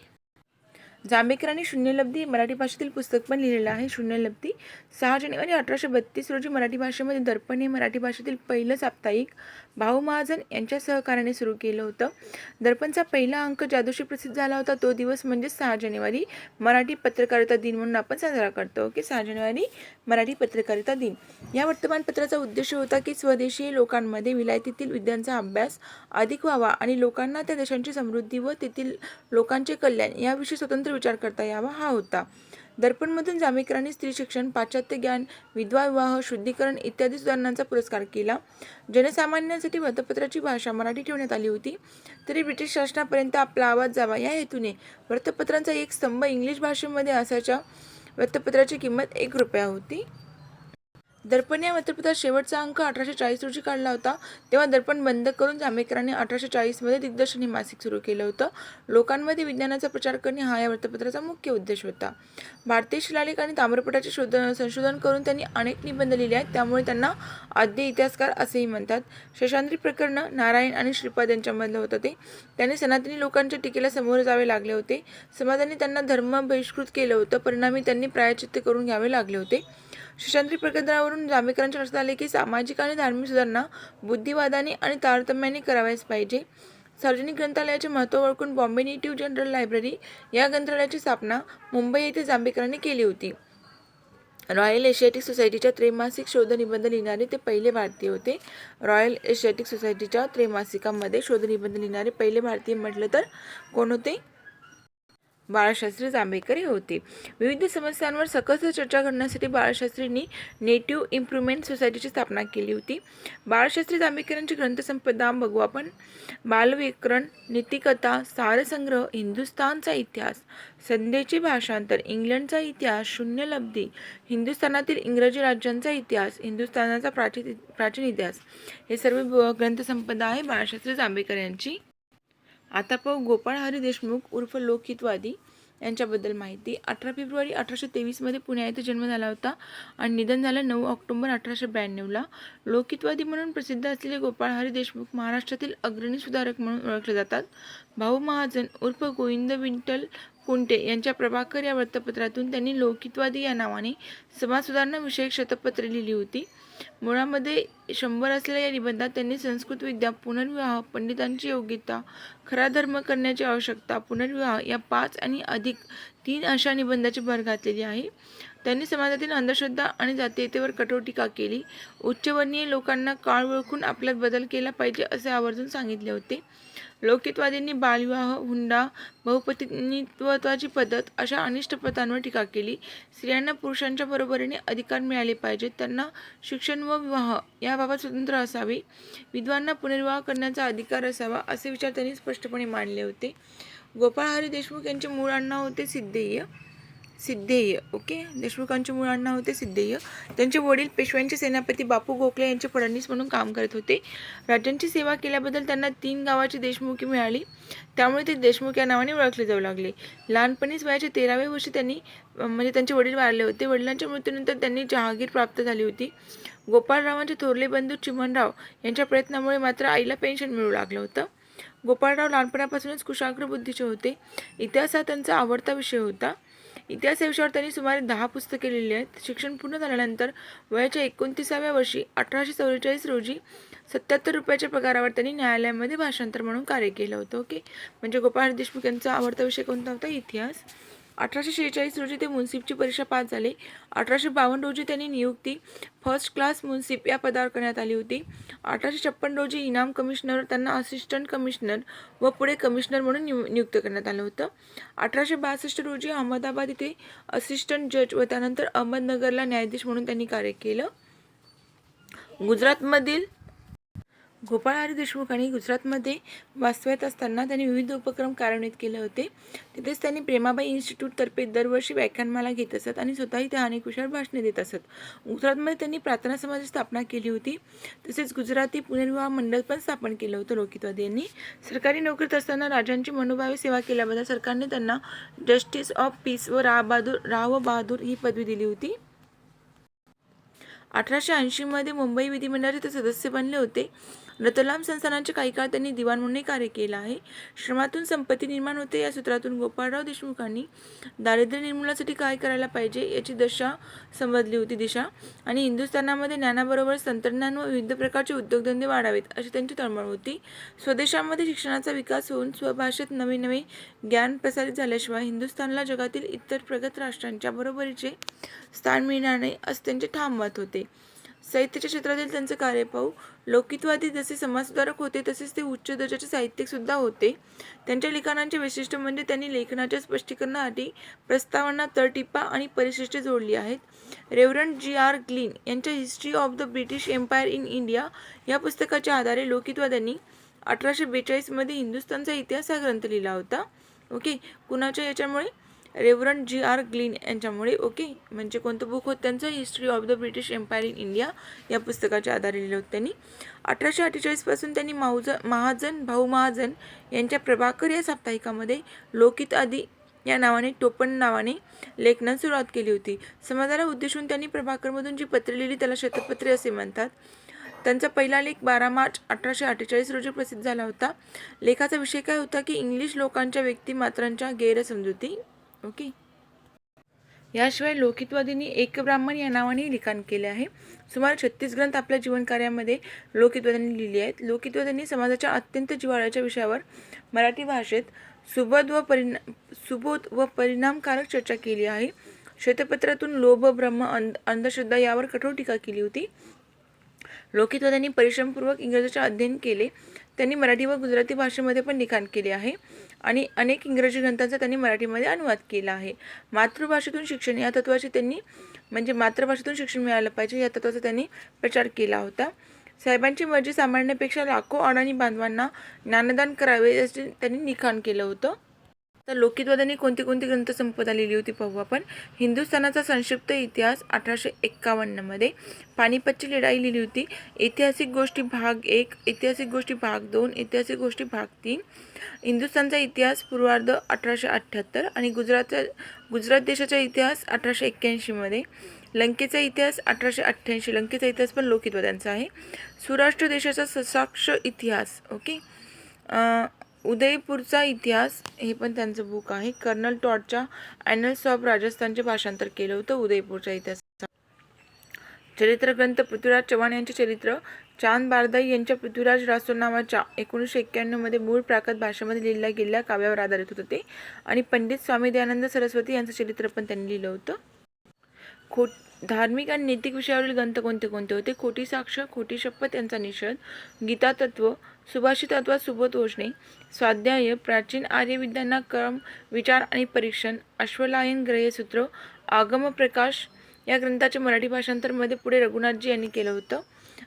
जांभेकरांनी शून्यलब्धी मराठी भाषेतील पुस्तक पण लिहिलेलं आहे. शून्यलब्धी 6 जानेवारी 1832 रोजी मराठी भाषेमध्ये दर्पण हे मराठी भाषेतील पहिलं साप्ताहिक भाऊ महाजन यांच्या सहकार्याने सुरू केलं होतं. दर्पणचा पहिला अंक ज्या दिवशी प्रसिद्ध झाला होता तो दिवस म्हणजे 6 जानेवारी मराठी पत्रकारिता दिन म्हणून आपण साजरा करतो. ओके, 6 जानेवारी मराठी पत्रकारिता दिन. या वर्तमानपत्राचा उद्देश होता की स्वदेशी लोकांमध्ये विलायतीतील विद्यांचा अभ्यास अधिक व्हावा आणि लोकांना त्या देशांची समृद्धी व तेथील लोकांचे कल्याण याविषयी स्वतंत्र विचार करता यावा हा होता. दर्पणमधून जांभेकरांनी स्त्री शिक्षण, पाश्चात्य ज्ञान, विधवा विवाह, शुद्धीकरण इत्यादी सुधारणांचा पुरस्कार केला. जनसामान्यांसाठी वृत्तपत्राची भाषा मराठी ठेवण्यात आली होती. तरी ब्रिटिश शासनापर्यंत आपला आवाज जावा या हेतूने वृत्तपत्रांचा एक स्तंभ इंग्लिश भाषेमध्ये असायच्या. वृत्तपत्राची किंमत 1 रुपया होती. दर्पण या वृत्तपत्रात शेवटचा अंक 1840 रोजी काढला होता. तेव्हा दर्पण बंद करून जांभेकरांनी 1840मध्ये दिग्दर्शन हे मासिक सुरू केलं होतं. लोकांमध्ये विज्ञानाचा प्रचार करणे हा या वृत्तपत्राचा मुख्य उद्देश होता. भारतीय शिलालेख आणि ताम्रपटाचे संशोधन करून त्यांनी अनेक निबंध लिहिले आहेत, त्यामुळे त्यांना आद्य इतिहासकार असेही म्हणतात. शेषाद्री प्रकरण नारायण आणि श्रीपाद यांच्यामधलं होतं ते. त्यांनी सनातनी लोकांच्या टीकेला सामोरे जावे लागले होते. समाजाने त्यांना धर्म बहिष्कृत केलं होतं. परिणामी त्यांनी प्रायश्चित्त करून घ्यावे लागले होते. शेषाद्री प्रकरणावरून जांभेकरांच्या लक्षात आले की सामाजिक आणि धार्मिक सुधारणा बुद्धिवादाने आणि तारतम्याने कराव्यास पाहिजे. सार्वजनिक ग्रंथालयाचे महत्त्व ओळखून बॉम्बे नेटिव्ह जनरल लायब्ररी या ग्रंथालयाची स्थापना मुंबई येथे जांभेकरांनी केली होती. रॉयल एशियाटिक सोसायटीच्या त्रैमासिक शोधनिबंध लिहिणारे ते पहिले भारतीय होते. रॉयल एशियाटिक सोसायटीच्या त्रैमासिकामध्ये शोधनिबंध लिहिणारे पहिले भारतीय म्हटलं तर कोण होते? बाळशास्त्री जांभेकर हे होते. विविध समस्यांवर सकस चर्चा करण्यासाठी बाळशास्त्रींनी नेटिव्ह इम्प्रुव्हमेंट सोसायटीची स्थापना केली होती. बाळशास्त्री जांभेकरांची ग्रंथसंपदा बघू आपण. बालव्याकरण, नीतिकथा, सारसंग्रह, हिंदुस्थानचा इतिहास, संध्येचे भाषांतर, इंग्लंडचा इतिहास, शून्यलब्धी, हिंदुस्थानातील इंग्रजी राज्यांचा इतिहास, हिंदुस्थानाचा प्राचीन इतिहास हे सर्व ग्रंथसंपदा आहे बाळशास्त्री जांभेकर यांची. आता पाहू गोपाळ हरी देशमुख उर्फ लोकहितवादी यांच्याबद्दल माहिती. 18 फेब्रुवारी 1823मध्ये पुणे येथे जन्म झाला होता आणि निधन झालं 9 ऑक्टोबर 1892ला. लोकहितवादी म्हणून प्रसिद्ध असलेले गोपाळ हरी देशमुख महाराष्ट्रातील अग्रणी सुधारक म्हणून ओळखले जातात. भाऊ महाजन उर्फ गोविंद विठ्ठल कुंटे यांच्या प्रभाकर या वृत्तपत्रातून त्यांनी लोकहितवादी या नावाने समाज सुधारणा विषयक शतपत्रे लिहिली होती. मुळामध्ये 100 असलेल्या या निबंधात त्यांनी संस्कृत विद्या, पुनर्विवाह, पंडितांची योग्यता, खरा धर्म करण्याची आवश्यकता, पुनर्विवाह या 5 आणि अधिक 3 अशा निबंधाची भर घातलेली आहे. त्यांनी समाजातील अंधश्रद्धा आणि जातीयतेवर कठोर टीका केली. उच्चवर्णीय लोकांना काळ ओळखून आपल्यात बदल केला पाहिजे असे आवर्जून सांगितले होते. लोकहितवादींनी बालविवाह, हुंडा, बहुपत्नीत्वाची पद्धत अशा अनिष्ट प्रथांवर टीका केली. स्त्रियांना पुरुषांच्या बरोबरीने अधिकार मिळाले पाहिजेत. त्यांना शिक्षण व विवाह याबाबत स्वतंत्र असावे. विधवांना पुनर्विवाह करण्याचा अधिकार असावा असे विचार त्यांनी स्पष्टपणे मांडले होते. गोपाळ हरी देशमुख यांचे मूळ आडनाव होते सिद्धेय. सिद्धेय. ओके, देशमुखांचे मूळ आडनाव होते सिद्धेय. त्यांचे वडील पेशव्यांचे सेनापती बापू गोखले यांचे फडणवीस म्हणून काम करत होते. राज्यांची सेवा केल्याबद्दल त्यांना 3 गावाची देशमुखी मिळाली, त्यामुळे ते देशमुख या नावाने ओळखले जाऊ लागले. लहानपणीच वयाच्या 13व्या वर्षी त्यांनी म्हणजे त्यांचे वडील वारले होते. वडिलांच्या मृत्यूनंतर त्यांनी जहागीर प्राप्त झाली होती. गोपाळरावांचे थोरले बंधू चिमणराव यांच्या प्रयत्नामुळे मात्र आईला पेन्शन मिळू लागलं होतं. गोपाळराव लहानपणापासूनच कुशाग्र बुद्धीचे होते. इतिहास हा त्यांचा आवडता विषय होता. इतिहास या विषयावर त्यांनी सुमारे 10 पुस्तके लिहिली आहेत. शिक्षण पूर्ण झाल्यानंतर वयाच्या 29व्या वर्षी 1844 रोजी 77 रुपयाच्या पगारावर त्यांनी न्यायालयामध्ये भाषांतर म्हणून कार्य केलं होतं. ओके, म्हणजे गोपाळ देशमुख यांचा आवडता विषय कोणता होता? इतिहास. 1846 रोजी ते मुन्सिपची परीक्षा पास झाले. 1852 रोजी त्यांनी नियुक्ती फर्स्ट क्लास मुन्सिप या पदावर करण्यात आली होती. 1856 रोजी इनाम कमिशनर त्यांना असिस्टंट कमिशनर व पुढे कमिशनर म्हणून नियुक्त करण्यात आलं होतं. 1862 रोजी अहमदाबाद इथे असिस्टंट जज व त्यानंतर अहमदनगरला न्यायाधीश म्हणून त्यांनी कार्य केलं. गुजरातमधील गोपाळ हरी देशमुखांनी गुजरातमध्ये वास्तव्यात असताना त्यांनी विविध उपक्रम कार्यान्वित केले होते. तिथेच त्यांनी प्रेमाबाई इन्स्टिट्यूटतर्फे दरवर्षी व्याख्यानमाला घेत असत आणि स्वतःही त्या अनेक विषयावर भाषणे देत असत. गुजरातमध्ये त्यांनी प्रार्थना समाजाची स्थापना केली होती. तसेच गुजराती पुनर्विवाह मंडळ पण स्थापन केलं होतं लोकितवादी यांनी. सरकारी नोकरीत असताना राजांची मनोभावे सेवा केल्याबद्दल सरकारने त्यांना जस्टिस ऑफ पीस व राव बहादूर ही पदवी दिली होती. 1880 मध्ये मुंबई विधिमंडळाचे ते सदस्य बनले होते. रतलाम संस्थानांचे काही काळ त्यांनी दिवाण म्हणून कार्य केलं आहे. श्रमातून संपत्ती निर्माण होते या सूत्रातून गोपाळराव देशमुखांनी दारिद्र्य निर्मूलनासाठी काय करायला पाहिजे याची दिशा समजली होती आणि हिंदुस्थानामध्ये ज्ञानाबरोबरच तंत्रज्ञान व विविध प्रकारचे उद्योगधंदे वाढावेत अशी त्यांची तळमळ होती. स्वदेशामध्ये शिक्षणाचा विकास होऊन स्वभाषेत नवे नवे ज्ञान प्रसारित झाल्याशिवाय हिंदुस्थानला जगातील इतर प्रगत राष्ट्रांच्या बरोबरीचे स्थान मिळणार नाही असे त्यांचे ठाम मत होते. साहित्याच्या क्षेत्रातील त्यांचे कार्य पाहू. लौकिकवादी जसे समाजसुधारक होते तसेच ते उच्च दर्जाचे साहित्यिक सुद्धा होते. त्यांच्या लिखाणांचे वैशिष्ट्य म्हणजे त्यांनी लेखनाच्या स्पष्टीकरणासाठी प्रस्तावना, तळटीपा आणि परिशिष्टे जोडली आहेत. Reverend G.R. ग्लीन यांच्या history of the British empire in India या पुस्तकाच्या आधारे लौकिकवाद्यांनी 1842 मध्ये हिंदुस्थानचा इतिहास हा ग्रंथ लिहिला होता. ओके, कुणाच्या याच्यामुळे? Reverend G.R. ग्लीन यांच्यामुळे. ओके, म्हणजे कोणतं बुक होतं त्यांचं? History of the British empire in India या पुस्तकाच्या आधारे लिहिलं होतं त्यांनी. 1848 पासून त्यांनी भाऊ महाजन यांच्या प्रभाकर या साप्ताहिकामध्ये लोकित आदी या नावाने टोपण नावाने लेखनास सुरुवात केली होती. समाजाला उद्देशून त्यांनी प्रभाकरमधून जी पत्रे लिहिली त्याला शतपत्रे असे म्हणतात. त्यांचा पहिला लेख 12 मार्च 1848 रोजी प्रसिद्ध झाला होता. लेखाचा विषय काय होता की इंग्लिश लोकांच्या व्यक्तिमात्रांच्या गैरसमजुती. ओके, याशिवाय लोकितवादींनी एक ब्राह्मण या नावाने लिखाण केले आहे. सुमारे 36 ग्रंथ आपल्या जीवनकार्यामध्ये लोकितवाद्यांनी लिहिले आहेत. लोकितवाद्यांनी समाजाच्या अत्यंत जिव्हाळ्याच्या विषयावर मराठी भाषेत सुबोध व परिणामकारक चर्चा केली आहे. श्वेतपत्रातून लोभ, ब्रह्म, अंधश्रद्धा यावर कठोर टीका केली होती. लोकितवाद्यांनी परिश्रमपूर्वक इंग्रजीचे अध्ययन केले. त्यांनी मराठी व गुजराती भाषेमध्ये पण लिखाण केले आहे आणि अनेक इंग्रजी ग्रंथांचा त्यांनी मराठीमध्ये अनुवाद केला आहे. मातृभाषेतून शिक्षण या तत्त्वाचे त्यांनी म्हणजे मातृभाषेतून शिक्षण मिळालं पाहिजे या तत्त्वाचा त्यांनी प्रचार केला होता. साहेबांची मर्जी सांभाळण्यापेक्षा लाखो अडाणी बांधवांना ज्ञानदान करावे याचे त्यांनी लिखाण केलं होतं. तर लोकितवाद्यांनी कोणती ग्रंथसंपदा लिहिली होती पाहू आपण. हिंदुस्थानाचा संक्षिप्त इतिहास 1851 मध्ये. पानिपतची लढाई लिहिली होती. ऐतिहासिक गोष्टी भाग 1, ऐतिहासिक गोष्टी भाग 2, ऐतिहासिक गोष्टी भाग 3. हिंदुस्थानचा इतिहास पूर्वार्ध 1878 आणि गुजरात देशाचा इतिहास 1881 मध्ये. लंकेचा इतिहास 1888. लंकेचा इतिहास पण लोकितवाद्यांचा आहे. सुराष्ट्र देशाचा ससाक्ष इतिहास. ओके, उदयपूरचा इतिहास हे पण त्यांचं बुक आहे. कर्नल टॉडच्या ॲनल्स ऑफ राजस्थानचे भाषांतर केलं होतं उदयपूरच्या इतिहासाचा. चरित्र ग्रंथ पृथ्वीराज चव्हाण यांचे चरित्र. चांद बारदाई यांच्या पृथ्वीराज रासो नावाच्या 1991 मध्ये मूळ प्राकृत भाषेमध्ये लिहिल्या गेलेल्या काव्यावर आधारित होतं ते. आणि पंडित स्वामी दयानंद सरस्वती यांचं चरित्र पण त्यांनी लिहिलं होतं. धार्मिक आणि नैतिक विषयावरील ग्रंथ कोणते होते? खोटी साक्ष, खोटी शपथ यांचा निषेध, गीता तत्व, सुभाषित अथवा सुबोध ओढणे, स्वाध्याय, प्राचीन आर्य विद्यांना क्रम, विचार आणि परीक्षण, अश्वलायन, ग्रहसूत्र, आगम प्रकाश या ग्रंथाचे मराठी भाषांतरमध्ये पुढे रघुनाथजी यांनी केलं होतं.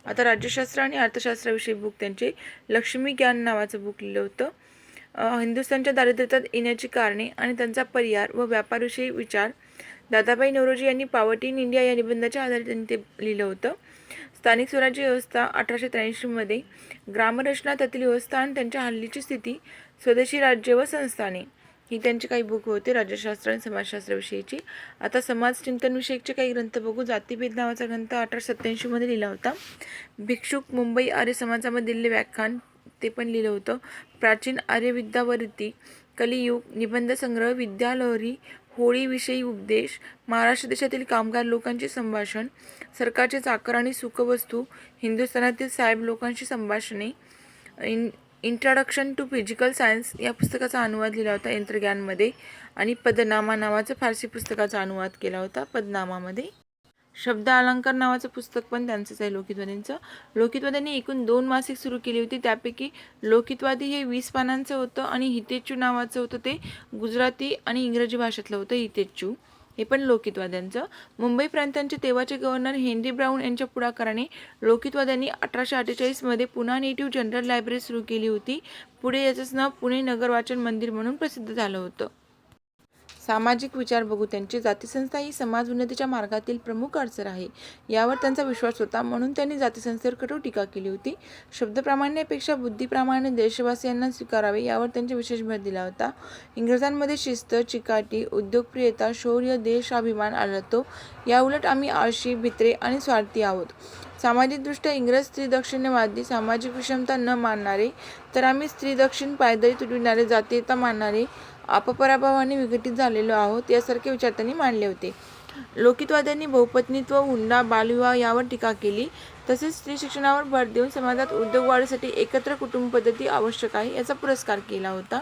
आता राज्यशास्त्र आणि अर्थशास्त्राविषयी बुक त्यांचे लक्ष्मी ज्ञान नावाचं बुक लिहिलं होतं. हिंदुस्थानच्या दारिद्र्यात येण्याची कारणे आणि त्यांचा परिहार व व्यापाराविषयी विचार. दादाभाई नौरोजी यांनी पॉवर्टी इन इंडिया या निबंधाच्या आधारे त्यांनी ते लिहिलं होतं. स्थानिक स्वराज्य व्यवस्था 1883मध्ये, ग्रामरचना, त्यातील व्यवस्था आणि त्यांच्या हल्लीची स्थिती, स्वदेशी राज्य व संस्थाने, ही त्यांची काही बुक होते राज्यशास्त्र आणि समाजशास्त्राविषयीची. आता समाज चिंतनविषयीचे काही ग्रंथ बघू. जातीभेद नावाचा ग्रंथ 1887मध्ये लिहिला होता. भिक्षुक, मुंबई आर्य समाजामध्ये दिलेले व्याख्यान, ते पण लिहिलं होतं. प्राचीन आर्यविद्यावृत्ती, कलियुग, निबंध संग्रह, विद्यालहरी, होळीविषयी उपदेश, महाराष्ट्र देशातील कामगार लोकांचे संभाषण, सरकारचे चाकर आणि सुखवस्तू, हिंदुस्थानातील साहेब लोकांशी संभाषणे, इंट्रोडक्शन टू फिजिकल सायन्स या पुस्तकाचा अनुवाद लिहिला होता यंत्रज्ञानमध्ये. आणि पदनामा नावाचं फारसी पुस्तकाचा अनुवाद केला होता पदनामामध्ये. शब्द अलंकार नावाचं पुस्तक पण त्यांचंच आहे लोकितवादींचं. लोकितवाद्यांनी एकूण 2 मासिक सुरू केली होती. त्यापैकी लोकितवादी हे 20 पानांचं होतं आणि हितेच्छू नावाचं होतं ते गुजराती आणि इंग्रजी भाषेतलं होतं हितेच्छू, हे पण लोकितवाद्यांचं. मुंबई प्रांतांचे तेव्हाचे गव्हर्नर हेनरी ब्राऊन यांच्या पुढाकाराने लोकितवाद्यांनी 1848मध्ये पुन्हा नेटिव्ह जनरल लायब्ररी सुरू केली होती. पुढे याचंच नाव पुणे नगर वाचन मंदिर म्हणून प्रसिद्ध झालं होतं. सामाजिक विचार बघू त्यांचे. जातीसंस्था ही समाज उन्नतीच्या मार्गातील प्रमुख अडसर आहे, यावर त्यांचा विश्वास होता. म्हणून त्यांनी जातीसंस्थेवर कठोर टीका केली होती. शब्दप्रामाण्यापेक्षा बुद्धिप्रामाण्य देशवासियांना स्वीकारावे, यावर त्यांचा विशेष भर दिला होता. इंग्रजांमध्ये शिस्त, चिकाटी, उद्योगप्रियता, शौर्य, देशाभिमान आढळतो. याउलट आम्ही आळशी, भित्रे आणि स्वार्थी आहोत. सामाजिकदृष्ट्या इंग्रज स्त्रीदक्षिण्यवादी, सामाजिक विषमता न मानणारे, तर आम्ही स्त्रीदक्षिण, पायदळी तुटविणारे, जातीयता मानणारे, अपपराभवाने विघटित झालेलो आहोत, यासारखे विचार त्यांनी मांडले होते. लोकितवाद्यांनी बहुपत्नीत्व, हुंडा, बालविवाह यावर टीका केली. तसेच स्त्री शिक्षणावर भर देऊन समाजात उद्योग वाढीसाठी एकत्र कुटुंब पद्धती आवश्यक आहे, याचा पुरस्कार केला होता.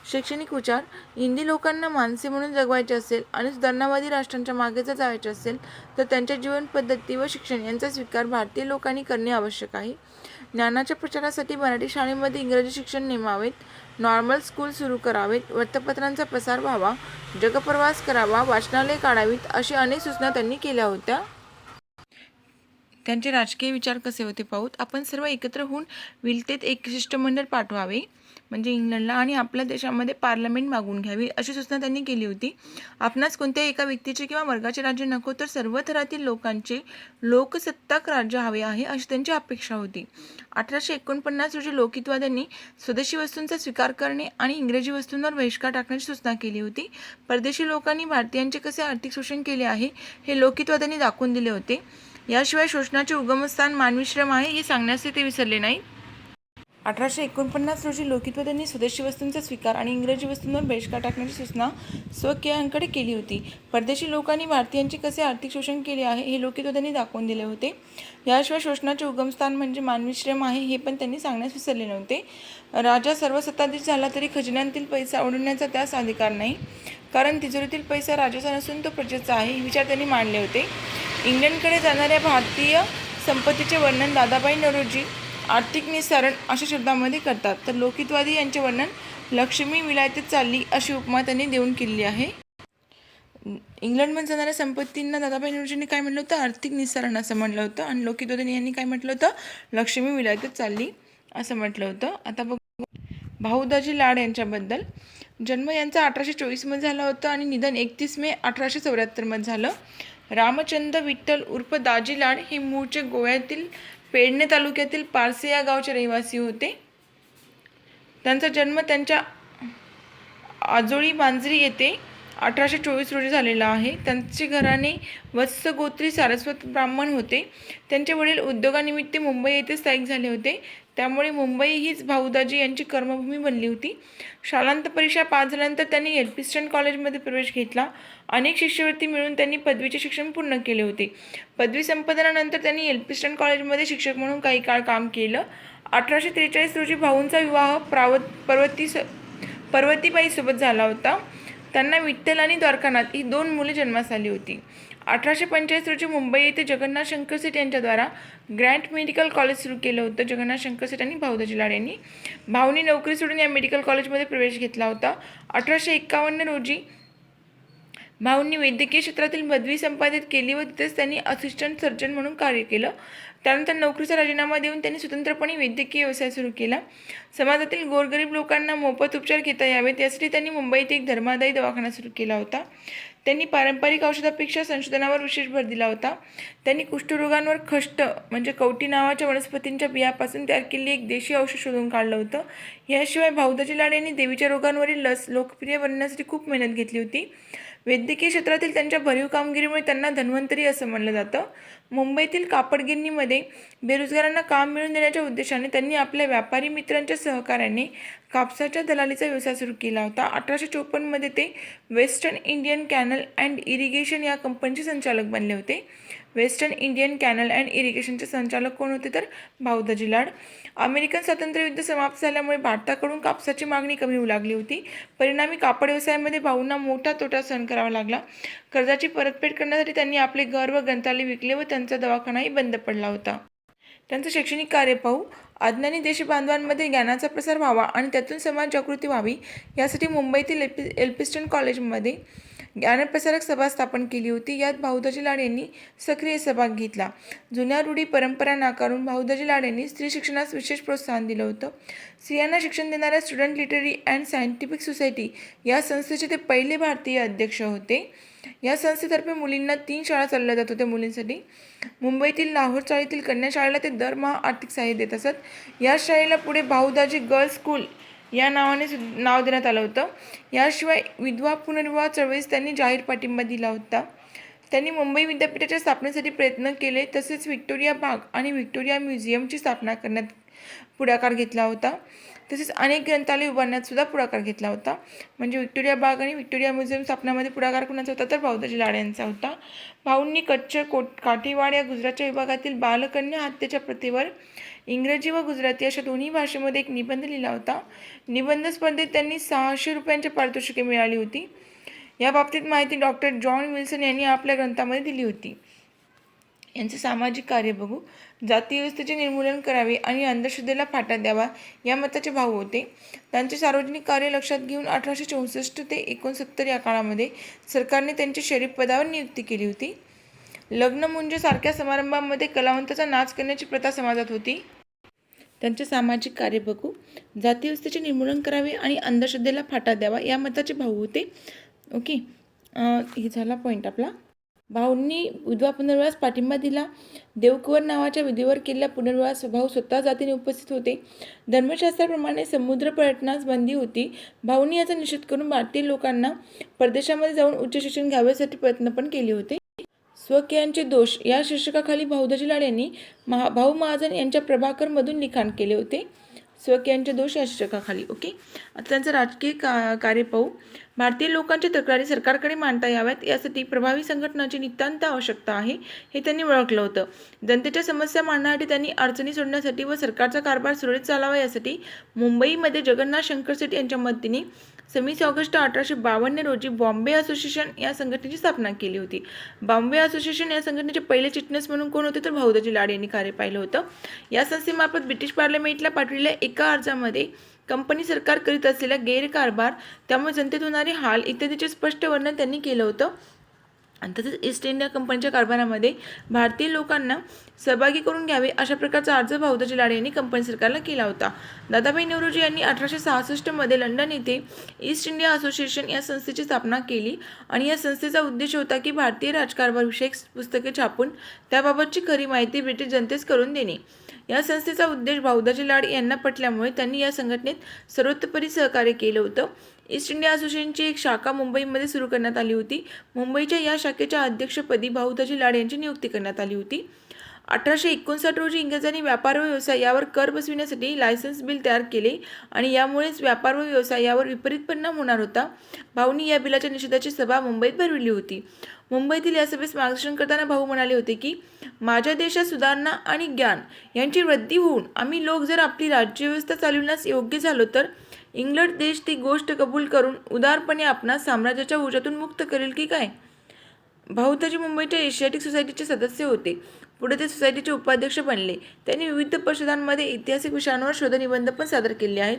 शैक्षणिक विचार. हिंदी लोकांना माणसे म्हणून जगवायचे असेल आणि सुधारणावादी राष्ट्रांच्या मागे जर जायचे असेल तर त्यांच्या जीवन पद्धती व शिक्षण यांचा स्वीकार भारतीय लोकांनी करणे आवश्यक आहे. ज्ञानाच्या प्रचारासाठी मराठी शाळेमध्ये इंग्रजी शिक्षण नेमावेत, नॉर्मल स्कूल सुरू करावेत, वृत्तपत्रांचा प्रसार व्हावा, जगप्रवास करावा, वाचनालय काढावीत, अशी अनेक सूचना त्यांनी केल्या होत्या. त्यांचे राजकीय विचार कसे होते पाहूत. आपण सर्व एकत्र होऊन विलतेत एक शिष्टमंडळ पाठवावे, म्हणजे इंग्लंडला, आणि आपल्या देशामध्ये पार्लमेंट मागून घ्यावी, अशी सूचना त्यांनी केली होती. आपणास कोणत्याही एका व्यक्तीचे किंवा वर्गाचे राज्य नको, तर सर्व थरातील लोकांचे लोकसत्ताक राज्य हवे आहे, अशी त्यांची अपेक्षा होती. 1849 रोजी लोकितवाद्यांनी स्वदेशी वस्तूंचा स्वीकार करणे आणि इंग्रजी वस्तूंवर बहिष्कार टाकण्याची सूचना केली होती. परदेशी लोकांनी भारतीयांचे कसे आर्थिक शोषण केले आहे हे लोकितवाद्यांनी दाखवून दिले होते. याशिवाय शोषणाचे उगमस्थान मानवी श्रम आहे हे सांगण्यास ते विसरले नाही. 1849 रोजी लोकितवाद्यांनी स्वदेशी वस्तूंचा स्वीकार आणि इंग्रजी वस्तूंवर बहिष्कार टाकण्याची सूचना स्वकीयांकडे केली होती. परदेशी लोकांनी भारतीयांचे कसे आर्थिक शोषण केले आहे हे लोकितवाद्यांनी दाखवून दिले होते. याशिवाय शोषणाचे उगमस्थान म्हणजे मानवी श्रम आहे हे पण त्यांनी सांगण्यास विसरले नव्हते. राजा सर्वसत्ताधीश झाला तरी खजिन्यातील पैसा उडवण्याचा त्यास अधिकार नाही, कारण तिजोरीतील पैसा राजाचा नसून तो प्रजेचा आहे, हे विचार त्यांनी मांडले होते. इंग्लंडकडे जाणाऱ्या भारतीय संपत्तीचे वर्णन दादाभाई नौरोजी आर्थिक निस्सारण अशा शब्दामध्ये करतात, तर लोकितवादी यांचे वर्णन लक्ष्मी विलायतेत चालली अशी उपमा त्यांनी देऊन केलेली आहे. इंग्लंडमध्ये जाणाऱ्या संपत्तींना दादाभाई नौरोजींनी काय म्हटलं होतं? आर्थिक निस्सारण असं म्हटलं होतं. आणि लोकितवादी यांनी काय म्हटलं होतं? लक्ष्मी विलायतेत चालली असं म्हटलं होतं. आता बघू भाऊदाजी लाड यांच्याबद्दल. जन्म यांचा 1824मध्ये झाला होता आणि निधन 31 मे 1874मध्ये झालं. रामचंद्र विठ्ठल उर्फ दाजी लाड हे मूळचे गोव्यातील पेडणे तालुक्यातील पारसे या गावचे रहिवासी होते. त्यांचा जन्म त्यांच्या आजोळी मांजरी येथे 1824 रोजी झालेला आहे. त्यांचे घराणे वत्सगोत्री सारस्वत ब्राह्मण होते. त्यांचे वडील उद्योगानिमित्त मुंबई येथे स्थायिक झाले होते, त्यामुळे मुंबई हीच भाऊदाजी यांची कर्मभूमी बनली होती. शालांत परीक्षा पास झाल्यानंतर त्यांनी एल्फिन्स्टन कॉलेजमध्ये प्रवेश घेतला. अनेक शिष्यवृत्ती मिळून त्यांनी पदवीचे शिक्षण पूर्ण केले होते. पदवी संपादनानंतर त्यांनी एल्फिन्स्टन कॉलेजमध्ये शिक्षक म्हणून काही काळ काम केलं. 1843 रोजी भाऊंचा विवाह पर्वतीबाईसोबत झाला होता. त्यांना विठ्ठल आणि द्वारकानाथ ही 2 मुले जन्मास आली होती. 1845 रोजी मुंबई येथे जगन्नाथ शंकरसेठ यांच्याद्वारा ग्रँट मेडिकल कॉलेज सुरू केलं होतं. जगन्नाथ शंकरसेठ आणि भाऊदाजी लाड यांनी. भाऊंनी नोकरी सोडून या मेडिकल कॉलेजमध्ये प्रवेश घेतला होता. 1851 रोजी भाऊंनी वैद्यकीय क्षेत्रातील पदवी संपादित केली व तिथेच त्यांनी असिस्टंट सर्जन म्हणून कार्य केलं. त्यानंतर नोकरीचा राजीनामा देऊन त्यांनी स्वतंत्रपणे वैद्यकीय व्यवसाय सुरू केला. समाजातील गोरगरीब लोकांना मोफत उपचार घेता यावेत यासाठी त्यांनी मुंबईत एक धर्मादायी दवाखाना सुरू केला होता. त्यांनी पारंपरिक औषधापेक्षा संशोधनावर विशेष भर दिला होता. त्यांनी कुष्ठरोगांवर खष्ट म्हणजे कवटी नावाच्या वनस्पतींच्या बियापासून तयार केलेली एक देशी औषध शोधून काढलं होतं. याशिवाय भाऊदाजी लाड यांनी देवीच्या रोगांवरील लस लोकप्रिय बनवण्यासाठी खूप मेहनत घेतली होती. वैद्यकीय क्षेत्रातील त्यांच्या भरीव कामगिरीमुळे त्यांना धन्वंतरी असं म्हणलं जातं. मुंबईतील कापडगिरणीमध्ये बेरोजगारांना काम मिळवून देण्याच्या उद्देशाने त्यांनी आपल्या व्यापारी मित्रांच्या सहकार्याने कापसाच्या दलालीचा व्यवसाय सुरू केला होता. 1854मध्ये ते western Indian canal and irrigation या कंपनीचे संचालक बनले होते. वेस्टर्न इंडियन कॅनल अँड इरिगेशनचे संचालक कोण होते तर भाऊदाजी लाड. अमेरिकन स्वातंत्र्ययुद्ध समाप्त झाल्यामुळे भारताकडून कापसाची मागणी कमी होऊ लागली होती. परिणामी कापड व्यवसायामध्ये भाऊंना मोठा तोटा सहन करावा लागला. कर्जाची परतफेड करण्यासाठी त्यांनी आपले घर व ग्रंथालय विकले व त्यांचा दवाखानाही बंद पडला होता. त्यांचं शैक्षणिक कार्य पाहू. अज्ञानी देशबांधवांमध्ये ज्ञानाचा प्रसार व्हावा आणि त्यातून समाज जागृती व्हावी यासाठी मुंबईतील एल्फिन्स्टन कॉलेजमध्ये ज्ञानप्रसारक सभा स्थापन केली होती. यात भाऊदाजी लाड यांनी सक्रिय सहभाग घेतला. जुन्या रूढी परंपरा नाकारून भाऊदाजी लाड यांनी स्त्री शिक्षणास विशेष प्रोत्साहन दिलं होतं. स्त्रियांना शिक्षण देणाऱ्या student literary and scientific society या संस्थेचे ते पहिले भारतीय अध्यक्ष होते. या संस्थेतर्फे मुलींना 3 शाळा चालवल्या जात होत्या मुलींसाठी. मुंबईतील लाहोर चाळीतील कन्या शाळेला ते दरमहा आर्थिक सहाय्य देत असत. या शाळेला पुढे भाऊदाजी गर्ल्स स्कूल या नावाने नाव देण्यात आलं होतं. याशिवाय विधवा पुनर्विवाह चळवळीस त्यांनी जाहीर पाठिंबा दिला होता. त्यांनी मुंबई विद्यापीठाच्या स्थापनेसाठी प्रयत्न केले. तसेच व्हिक्टोरिया बाग आणि व्हिक्टोरिया म्युझियमची स्थापना करण्यात पुढाकार घेतला होता. तसेच अनेक ग्रंथालय उभारण्यात सुद्धा पुढाकार घेतला होता. म्हणजे व्हिक्टोरिया बाग आणि व्हिक्टोरिया म्युझियम स्थापनामध्ये पुढाकार कोणाचा होता तर भाऊदाजी लाड यांचा होता. भाऊंनी कच्छ काठीवाड या गुजरातच्या विभागातील बालकन्या हत्येच्या प्रथेवर इंग्रजी व गुजराती अशा दोन्ही भाषेमध्ये एक निबंध लिहिला होता. निबंध स्पर्धेत त्यांनी 600 रुपयांची पारितोषिके मिळाली होती. या बाबतीत माहिती डॉक्टर जॉन विल्सन यांनी आपल्या ग्रंथामध्ये दिली होती. यांचे सामाजिक कार्य बघू. जाती व्यवस्थेचे निर्मूलन करावे आणि अंधश्रद्धेला फाटा द्यावा या मताचे भाऊ होते. त्यांचे सार्वजनिक कार्य लक्षात घेऊन 1864 ते 69 या काळामध्ये सरकारने त्यांची शरीफ पदावर नियुक्ती केली होती. लग्न म्हणजे सारख्या समारंभामध्ये कलावंताचा नाच करण्याची प्रथा समाजात होती. त्यांचे सामाजिक कार्य बघू. जाती व्यवस्थेचे निर्मूलन करावे आणि अंधश्रद्धेला फाटा द्यावा या मताचे भाऊ होते. ओके, हे झाला पॉईंट आपला. भाऊंनी विधवा पुनर्विवाहास पाठिंबा दिला. देवकुंवर नावाच्या विधीवर केलेल्या पुनर्विवाहास भाऊ स्वतः जातीने उपस्थित होते. धर्मशास्त्राप्रमाणे समुद्र पर्यटनास बंदी होती. भाऊंनी याचा निषेध करून भारतीय लोकांना परदेशामध्ये जाऊन उच्च शिक्षण घ्याव्यासाठी प्रयत्न पण केले होते. स्वकीयांचे दोष या शीर्षकाखाली भाऊदाजी लाड यांनी भाऊ महाजन यांच्या प्रभाकरमधून लिखाण केले होते. स्वकीयांचे दोष या शीर्षकाखाली. ओके, आता त्यांचं राजकीय कार्य पाहू. भारतीय लोकांच्या तक्रारी सरकारकडे मांडता याव्यात यासाठी प्रभावी संघटनाची नितांत आवश्यकता आहे हे त्यांनी ओळखलं होतं. जनतेच्या समस्या मांडण्यासाठी त्यांनी अडचणी सोडण्यासाठी व सरकारचा कारभार सुरळीत चालावा यासाठी मुंबईमध्ये जगन्नाथ शंकर सेठ यांच्या मदतीने 26 ऑगस्ट 1852 रोजी बॉम्बे असोसिएशन या संघटनेची स्थापना केली होती. बॉम्बे असोसिएशन या संघटनेचे पहिले चिटणीस म्हणून कोण होते तर भाऊदाजी लाड यांनी कार्य पाहिलं होतं. या संस्थेमार्फत ब्रिटिश पार्लमेंटला पाठवलेल्या एका अर्जामध्ये कंपनी सरकार करीत असलेला गैरकारभार, त्यामुळे जनतेत होणारे हाल इत्यादीचे स्पष्ट वर्णन त्यांनी केलं होतं. आणि तसेच ईस्ट इंडिया कंपनीच्या कारभारामध्ये भारतीय लोकांना सहभागी करून घ्यावे अशा प्रकारचा अर्ज भाऊदाजी लाड यांनी कंपनी सरकारला केला होता. दादाभाई नौरोजी यांनी 1866 लंडन येथे ईस्ट इंडिया असोसिएशन या संस्थेची स्थापना केली आणि या संस्थेचा उद्देश होता की भारतीय राजकारभारविषयक पुस्तके छापून त्याबाबतची खरी माहिती ब्रिटिश जनतेस करून देणे. या संस्थेचा उद्देश भाऊदाजी लाड यांना पटल्यामुळे त्यांनी या संघटनेत सर्वतोपरी सहकार्य केलं होतं. ईस्ट इंडिया असोसिएशनची एक शाखा मुंबईमध्ये सुरू करण्यात आली होती. मुंबईच्या या शाखेच्या अध्यक्षपदी भाऊदाजी लाड यांची नियुक्ती करण्यात आली होती. 1859 रोजी इंग्रजांनी व्यापार व व्यवसाय यावर कर बसविण्यासाठी लायसन्स बिल तयार केले आणि यामुळेच व्यापार व व्यवसाय यावर विपरीत परिणाम होणार होता. भाऊंनी या बिलाच्या निषेधाची सभा मुंबईत भरविली होती. मुंबईतील या सभेस मार्गदर्शन करताना भाऊ म्हणाले होते की माझ्या देशात सुधारणा आणि ज्ञान यांची वृद्धी होऊन आम्ही लोक जर आपली राज्यव्यवस्था चालविण्यास योग्य झालो तर इंग्लंड देश ती गोष्ट कबूल करून उदारपणे आपणास साम्राज्याच्या ओझ्यातून मुक्त करेल की काय. भाऊदाजी मुंबईच्या एशियाटिक सोसायटीचे सदस्य होते. पुढे ते सोसायटीचे उपाध्यक्ष बनले. त्यांनी विविध परिषदांमध्ये ऐतिहासिक विषयांवर शोधनिबंध पण सादर केले आहेत.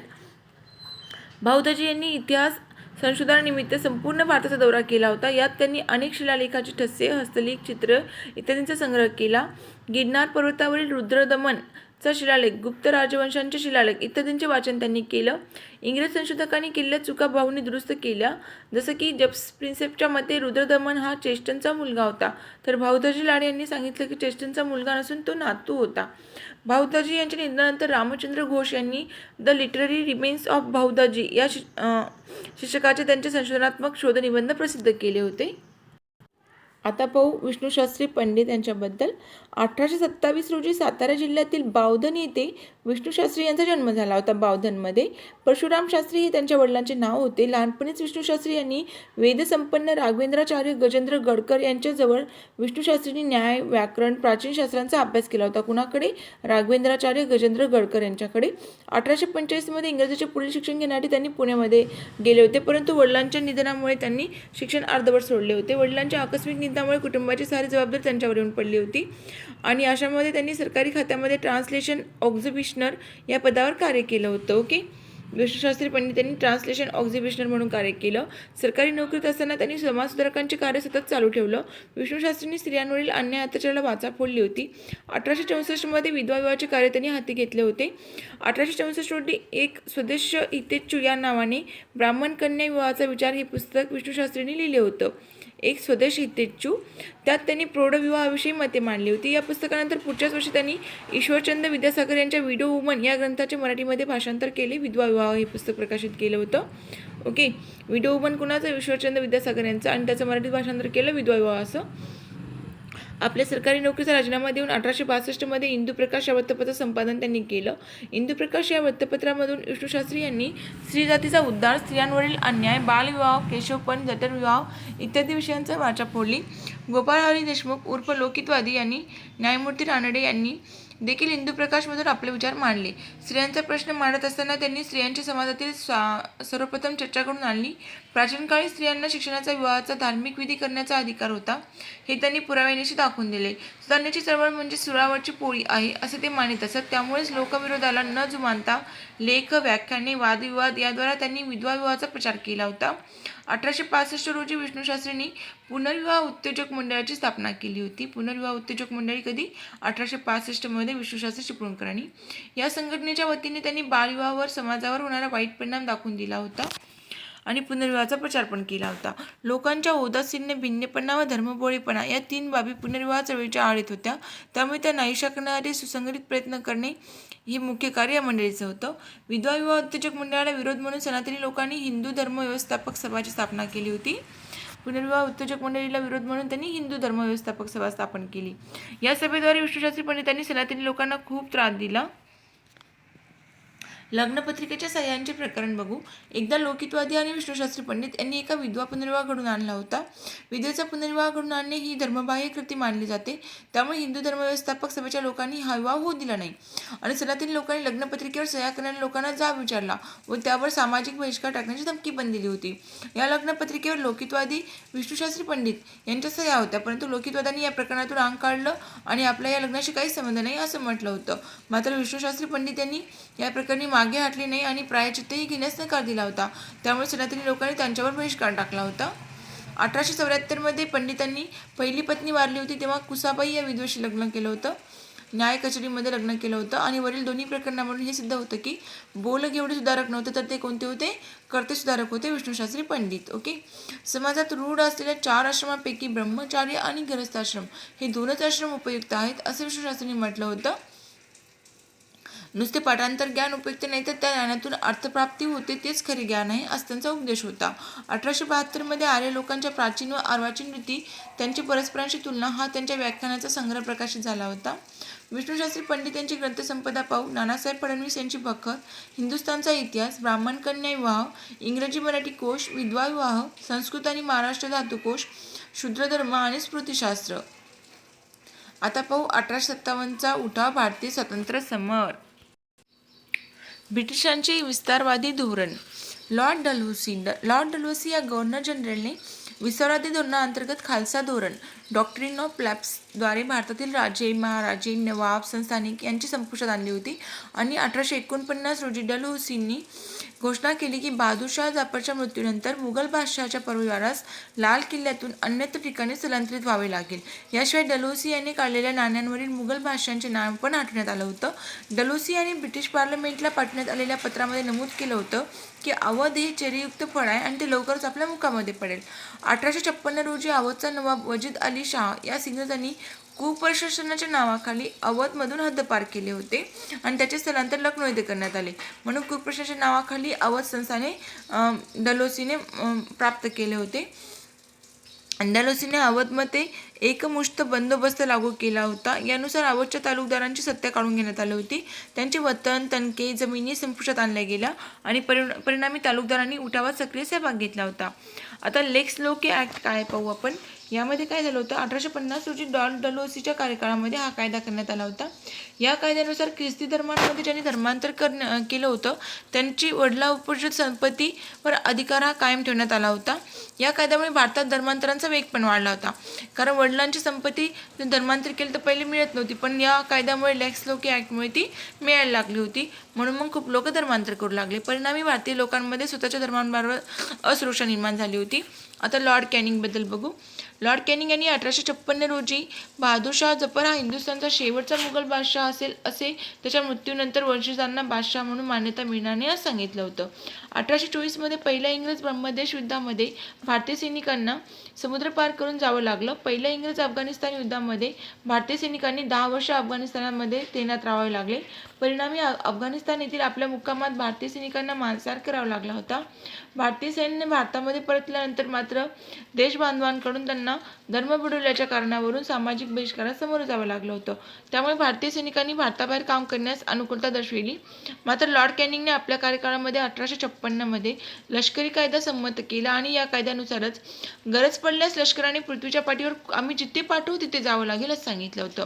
भाऊदाजी यांनी इतिहास संशोधनानिमित्त संपूर्ण भारताचा दौरा केला होता. यात त्यांनी अनेक शिलालेखाची ठसे, हस्तलेख, चित्र इत्यादींचा संग्रह केला. गिरनार पर्वतावरील रुद्रदमन चा शिलालेख, गुप्त राजवंशांचे शिलालेख इत्यादींचे वाचन त्यांनी केलं. इंग्रज संशोधकांनी केलेल्या चुका भाऊंनी दुरुस्त केल्या. जसं की जेम्स प्रिन्सेपच्या मते रुद्रदमन हा चेस्टनचा मुलगा होता, तर भाऊदाजी लाड यांनी सांगितलं की चेस्टनचा मुलगा नसून तो नातू होता. भाऊदाजी यांच्या निधनानंतर रामचंद्र घोष यांनी the literary remains of Bhaudaji या शीर्षकाचे त्यांचे संशोधनात्मक शोधनिबंध प्रसिद्ध केले होते. आता पाहू विष्णुशास्त्री पंडित यांच्याबद्दल. 1827 रोजी सातारा जिल्ह्यातील बावधन येथे विष्णुशास्त्री यांचा जन्म झाला होता. बावधनमध्ये परशुराम शास्त्री हे त्यांच्या वडिलांचे नाव होते. लहानपणीच विष्णुशास्त्री यांनी वेदसंपन्न राघवेंद्राचार्य गजेंद्र गडकर यांच्याजवळ विष्णुशास्त्रींनी न्याय, व्याकरण, प्राचीन शास्त्रांचा अभ्यास केला होता. कुणाकडे? राघवेंद्राचार्य गजेंद्र गडकर यांच्याकडे. 1845 मध्ये इंग्रजीचे पुढील शिक्षण घेण्यासाठी त्यांनी पुण्यामध्ये गेले होते, परंतु वडिलांच्या निधनामुळे त्यांनी शिक्षण अर्धवट सोडले होते. वडिलांच्या आकस्मिक निधनामुळे कुटुंबाची सारी जबाबदारी त्यांच्यावर येऊन पडली होती आणि अशामध्ये त्यांनी सरकारी खात्यामध्ये ट्रान्सलेशन ऑक्झिबिशनर या पदावर कार्य केलं होतं. ओके, विष्णुशास्त्री पंडित यांनी ट्रान्सलेशन ऑक्झिबिशनर म्हणून कार्य केलं. सरकारी नोकरीत असताना त्यांनी समाजसुधारकांचे कार्य सतत चालू ठेवलं. विष्णुशास्त्रींनी स्त्रियांवरील अन्याय अत्याचाराला वाचा फोडली होती. 1864 मध्ये विधवा विवाहाचे कार्य त्यांनी हाती घेतले होते. 1864 रोजी एक स्वदेश हितेच्छू या नावाने ब्राह्मण कन्या विवाहाचा विचार हे पुस्तक विष्णुशास्त्रींनी लिहिले होतं. एक स्वदेश हितेच्छू, त्यात त्यांनी प्रौढविवाहाविषयी मते मांडली होती. या पुस्तकानंतर पुढच्याच वर्षी त्यांनी ईश्वरचंद विद्यासागर यांच्या विडो वुमन या ग्रंथाचे मराठीमध्ये भाषांतर केले. विधवा विवाह हे पुस्तक प्रकाशित केलं होतं. ओके, विडो वुमन कुणाचं? ईश्वरचंद विद्यासागर यांचं, आणि त्याचं मराठीत भाषांतर केलं विधवा विवाह असं. आपल्या सरकारी नोकरीचा राजीनामा देऊन 1862 मध्ये इंदुप्रकाश या वृत्तपत्राचं संपादन त्यांनी केलं. इंदुप्रकाश या वृत्तपत्रामधून विष्णुशास्त्री यांनी स्त्री जातीचा उद्धार, स्त्रियांवरील अन्याय, बालविवाह, केशवपण, जठरविवाह इत्यादी विषयांचा वाचा फोडली. गोपाळ हरी देशमुख उर्फ लोकितवादी यांनी, न्यायमूर्ती रानडे यांनी देखील इंदुप्रकाशमधून आपले विचार मांडले. स्त्रियांचा प्रश्न मांडत असताना त्यांनी स्त्रियांची समाजातील सर्वप्रथम चर्चा घडून आणली. प्राचीन काळी स्त्रियांना शिक्षणाचा, विवाहाचा, धार्मिक विधी करण्याचा अधिकार होता हे त्यांनी पुराव्यानिशी दाखवून दिले. सुधारणेची चळवळ म्हणजे सुरावरची पोळी आहे असे ते मानित असत. त्यामुळेच लोकविरोधाला न जुमानता लेख, व्याख्याने, वादविवाद याद्वारे त्यांनी विधवा विवाहाचा प्रचार केला होता. 1865 रोजी विष्णुशास्त्रींनी पुनर्विवाह उत्तेजक मंडळाची स्थापना केली होती. पुनर्विवाह उत्तेजक मंडळी कधी? 1865 मध्ये विष्णुशास्त्री चिपळूणकरांनी. या संघटनेच्या वतीने त्यांनी बालविवाहावर समाजावर होणारा वाईट परिणाम दाखवून दिला होता आणि पुनर्विवाहाचा प्रचार पण केला होता. लोकांच्या औदासीन्य, भिन्नपणा व धर्मबोळेपणा या 3 बाबी पुनर्विवाह चळवळीच्या आडीत होत्या. त्यामुळे त्या नाहीशा करण्यासाठी सुसंघटित प्रयत्न करणे हे मुख्य कार्य या मंडळीचं होतं. विधवा विवाह उत्तेजक मंडळाला विरोध म्हणून सनातनी लोकांनी हिंदू धर्म व्यवस्थापक सभाची स्थापना केली होती. पुनर्विवाह उत्तेजक मंडळीला विरोध म्हणून त्यांनी हिंदू धर्म व्यवस्थापक सभा स्थापन केली. या सभेद्वारे विष्णुशास्त्री पंडितांनी सनातनी लोकांना खूप त्रास दिला. लग्नपत्रिकेच्या सह्यांचे प्रकरण बघू. एकदा लोकितवादी आणि विष्णुशास्त्री पंडित यांनी एका विधवा पुनर्विवाह घडून आणला होता. विधवेचा पुनर्विवाह घडून आणणे ही धर्मबाह्य कृती मानली जाते. त्यामुळे हिंदू धर्म व्यवस्थापक सभेच्या लोकांनी हा विवाह होऊ दिला नाही आणि सनातनी लोकांनी लग्नपत्रिकेवर सह्या करणाऱ्या लोकांना जाब विचारला व त्यावर सामाजिक बहिष्कार टाकण्याची धमकी पण दिली होती. या लग्नपत्रिकेवर लोकितवादी, विष्णुशास्त्री पंडित यांच्या सह्या होत्या, परंतु लोकितवादांनी या प्रकरणातून अंग काढलं आणि आपल्या या लग्नाशी काही संबंध नाही असं म्हटलं होतं. मात्र विष्णुशास्त्री पंडित यांनी या प्रकरणी मागे हटले नाही आणि प्रायश्चित्तही घेण्यास नकार दिला होता. त्यामुळे सनातनी लोकांनी त्यांच्यावर बहिष्कार टाकला होता. 1874 मध्ये पंडितांनी पहिली पत्नी वारली होती तेव्हा कुसाबाई या विधवेशी लग्न केलं होतं. न्याय कचेरीमध्ये लग्न केलं होतं आणि वरील दोन्ही प्रकरणावरून हे सिद्ध होतं की बोलक एवढे सुधारक नव्हते तर ते कोणते होते? कर्ते सुधारक होते, विष्णुशास्त्री पंडित. ओके, समाजात रूढ असलेल्या 4 आश्रमांपैकी ब्रह्मचार्य आणि गृहस्थाश्रम हे 2च आश्रम उपयुक्त आहेत असं विष्णुशास्त्रींनी म्हटलं होतं. नुसते पाठांतर ज्ञान उपयुक्त नाही तर त्या ज्ञानातून अर्थप्राप्ती होते तेच खरे ज्ञान आहे असा त्यांचा उपदेश होता. 1872 मध्ये आर्य लोकांच्या प्राचीन व अर्वाचीन रीती, त्यांची परस्परांशी तुलना हा त्यांच्या व्याख्यानाचा संग्रह प्रकाशित झाला होता. विष्णुशास्त्री पंडित यांची ग्रंथसंपदा पाहू. नानासाहेब फडणवीस यांची बखर, हिंदुस्थानचा इतिहास, ब्राह्मण कन्या विवाह, इंग्रजी मराठी कोश, विधवा विवाह, संस्कृत आणि महाराष्ट्र धातुकोश, शूद्रधर्म आणि स्मृतिशास्त्र. आता पाहू 1857चा उठाव, भारतीय स्वातंत्र्य समर. ब्रिटिशांचे विस्तारवादी धोरण. लॉर्ड डलहौसी या गव्हर्नर जनरलने विस्तारवादी धोरणाअंतर्गत खालसा धोरण डॉक्ट्रिन ऑफ लॅप्सद्वारे भारतातील राजे, महाराजे, नवाब, संस्थानिक यांची संपुष्टात आणली होती आणि 1849 रोजी डलहौसींनी घोषणा केली की बहादूरशाह जाफरच्या मृत्यूनंतर मुघल बादशहाच्या परिवारास लाल किल्ल्यातून अन्यत्र ठिकाणी स्थलांतरित व्हावे लागेल. याशिवाय डलहौसी यांनी काढलेल्या नाण्यांवरील मुघल बादशहाचे नाव पण हटवण्यात आलं होतं. डलहौसी यांनी ब्रिटिश पार्लमेंटला पाठवण्यात आलेल्या पत्रामध्ये नमूद केलं होतं की अवध हे चेरीयुक्त फळ आहे आणि ते लवकरच आपल्या मुखामध्ये पडेल. 1856 रोजी अवधचा नवाब वजीद अली शाह या इंग्रजांनी कुप्रशासनाच्या नावाखाली अवधमधून हद्दपार केले होते आणि त्याचे स्थलांतर लखनौ येथे करण्यात आले. म्हणून कुप्रशासन नावाखाली अवध संस्थाने डलहौसीने प्राप्त केले होते. डलहौसीने अवधमध्ये एकमुष्त बंदोबस्त लागू केला होता. यानुसार अवधच्या तालुकदारांची सत्ता काढून घेण्यात आली होती. त्यांचे वतन, तणके, जमिनी संपुष्टात आणल्या गेल्या आणि परिणामी तालुकदारांनी उठावात सक्रिय सहभाग घेतला होता. आता लेक्स लोके ॲक्ट काय पाहू आपण. यामध्ये काय झालं होतं, 1850 रोजी डलहौसीच्या कार्यकाळामध्ये हा कायदा करण्यात आला होता. या कायद्यानुसार ख्रिस्ती धर्मांमध्ये ज्यांनी धर्मांतर केलं होतं त्यांची वडिलोपार्जित संपत्तीवर अधिकार हा कायम ठेवण्यात आला होता. या कायद्यामुळे भारतात धर्मांतरांचा वेग पण वाढला होता, कारण वडिलांची संपत्ती धर्मांतर केली तर पहिले मिळत नव्हती, पण या कायद्यामुळे लेक्स लोके ॲक्टमुळे ती मिळायला लागली होती. म्हणून मग खूप लोक धर्मांतर करू लागले. परिणामी भारतीय लोकांमध्ये स्वतःच्या धर्मांबरोबर असुरक्षा निर्माण झाली होती. आता लॉर्ड कॅनिंगबद्दल बघू. लॉर्ड कॅनिंग यांनी 1856 रोजी बहादूरशाह जफर हा हिंदुस्थानचा शेवटचा मुघल बादशाह असेल असे त्याच्या मृत्यूनंतर वंशजांना बादशाह म्हणून मान्यता मिळणार नाही असं सांगितलं होतं. 1824 मध्ये पहिल्या इंग्रज ब्रह्मदेश युद्धामध्ये भारतीय सैनिकांना समुद्र पार करून जावं लागलं. पहिल्या इंग्रज अफगाणिस्तान युद्धामध्ये भारतीय सैनिकांनी 10 वर्ष अफगाणिस्तानामध्ये तैनात राहावे लागले. परिणामी अफगाणिस्तान येथील आपल्या मुक्कामात भारतीय सैनिकांना मांसाहार करावा लागला होता. भारतीय सैन्याने भारतामध्ये परतल्यानंतर मात्र देशबांधवांकडून त्यांना धर्म बुडवल्याच्या कारणावरून सामाजिक बहिष्कारास सामोरं जावं लागलं होतं. त्यामुळे भारतीय सैनिकांनी भारताबाहेर काम करण्यास अनुकूलता दर्शविली. मात्र लॉर्ड कॅनिंगने आपल्या कार्यकाळामध्ये 1856 मध्ये लष्करी कायदा संमत केला आणि या कायद्यानुसारच गरज पडल्यास लष्कराने पृथ्वीच्या पाठीवर आम्ही जिथे पाठवू तिथे जावं लागेल असं सांगितलं होतं.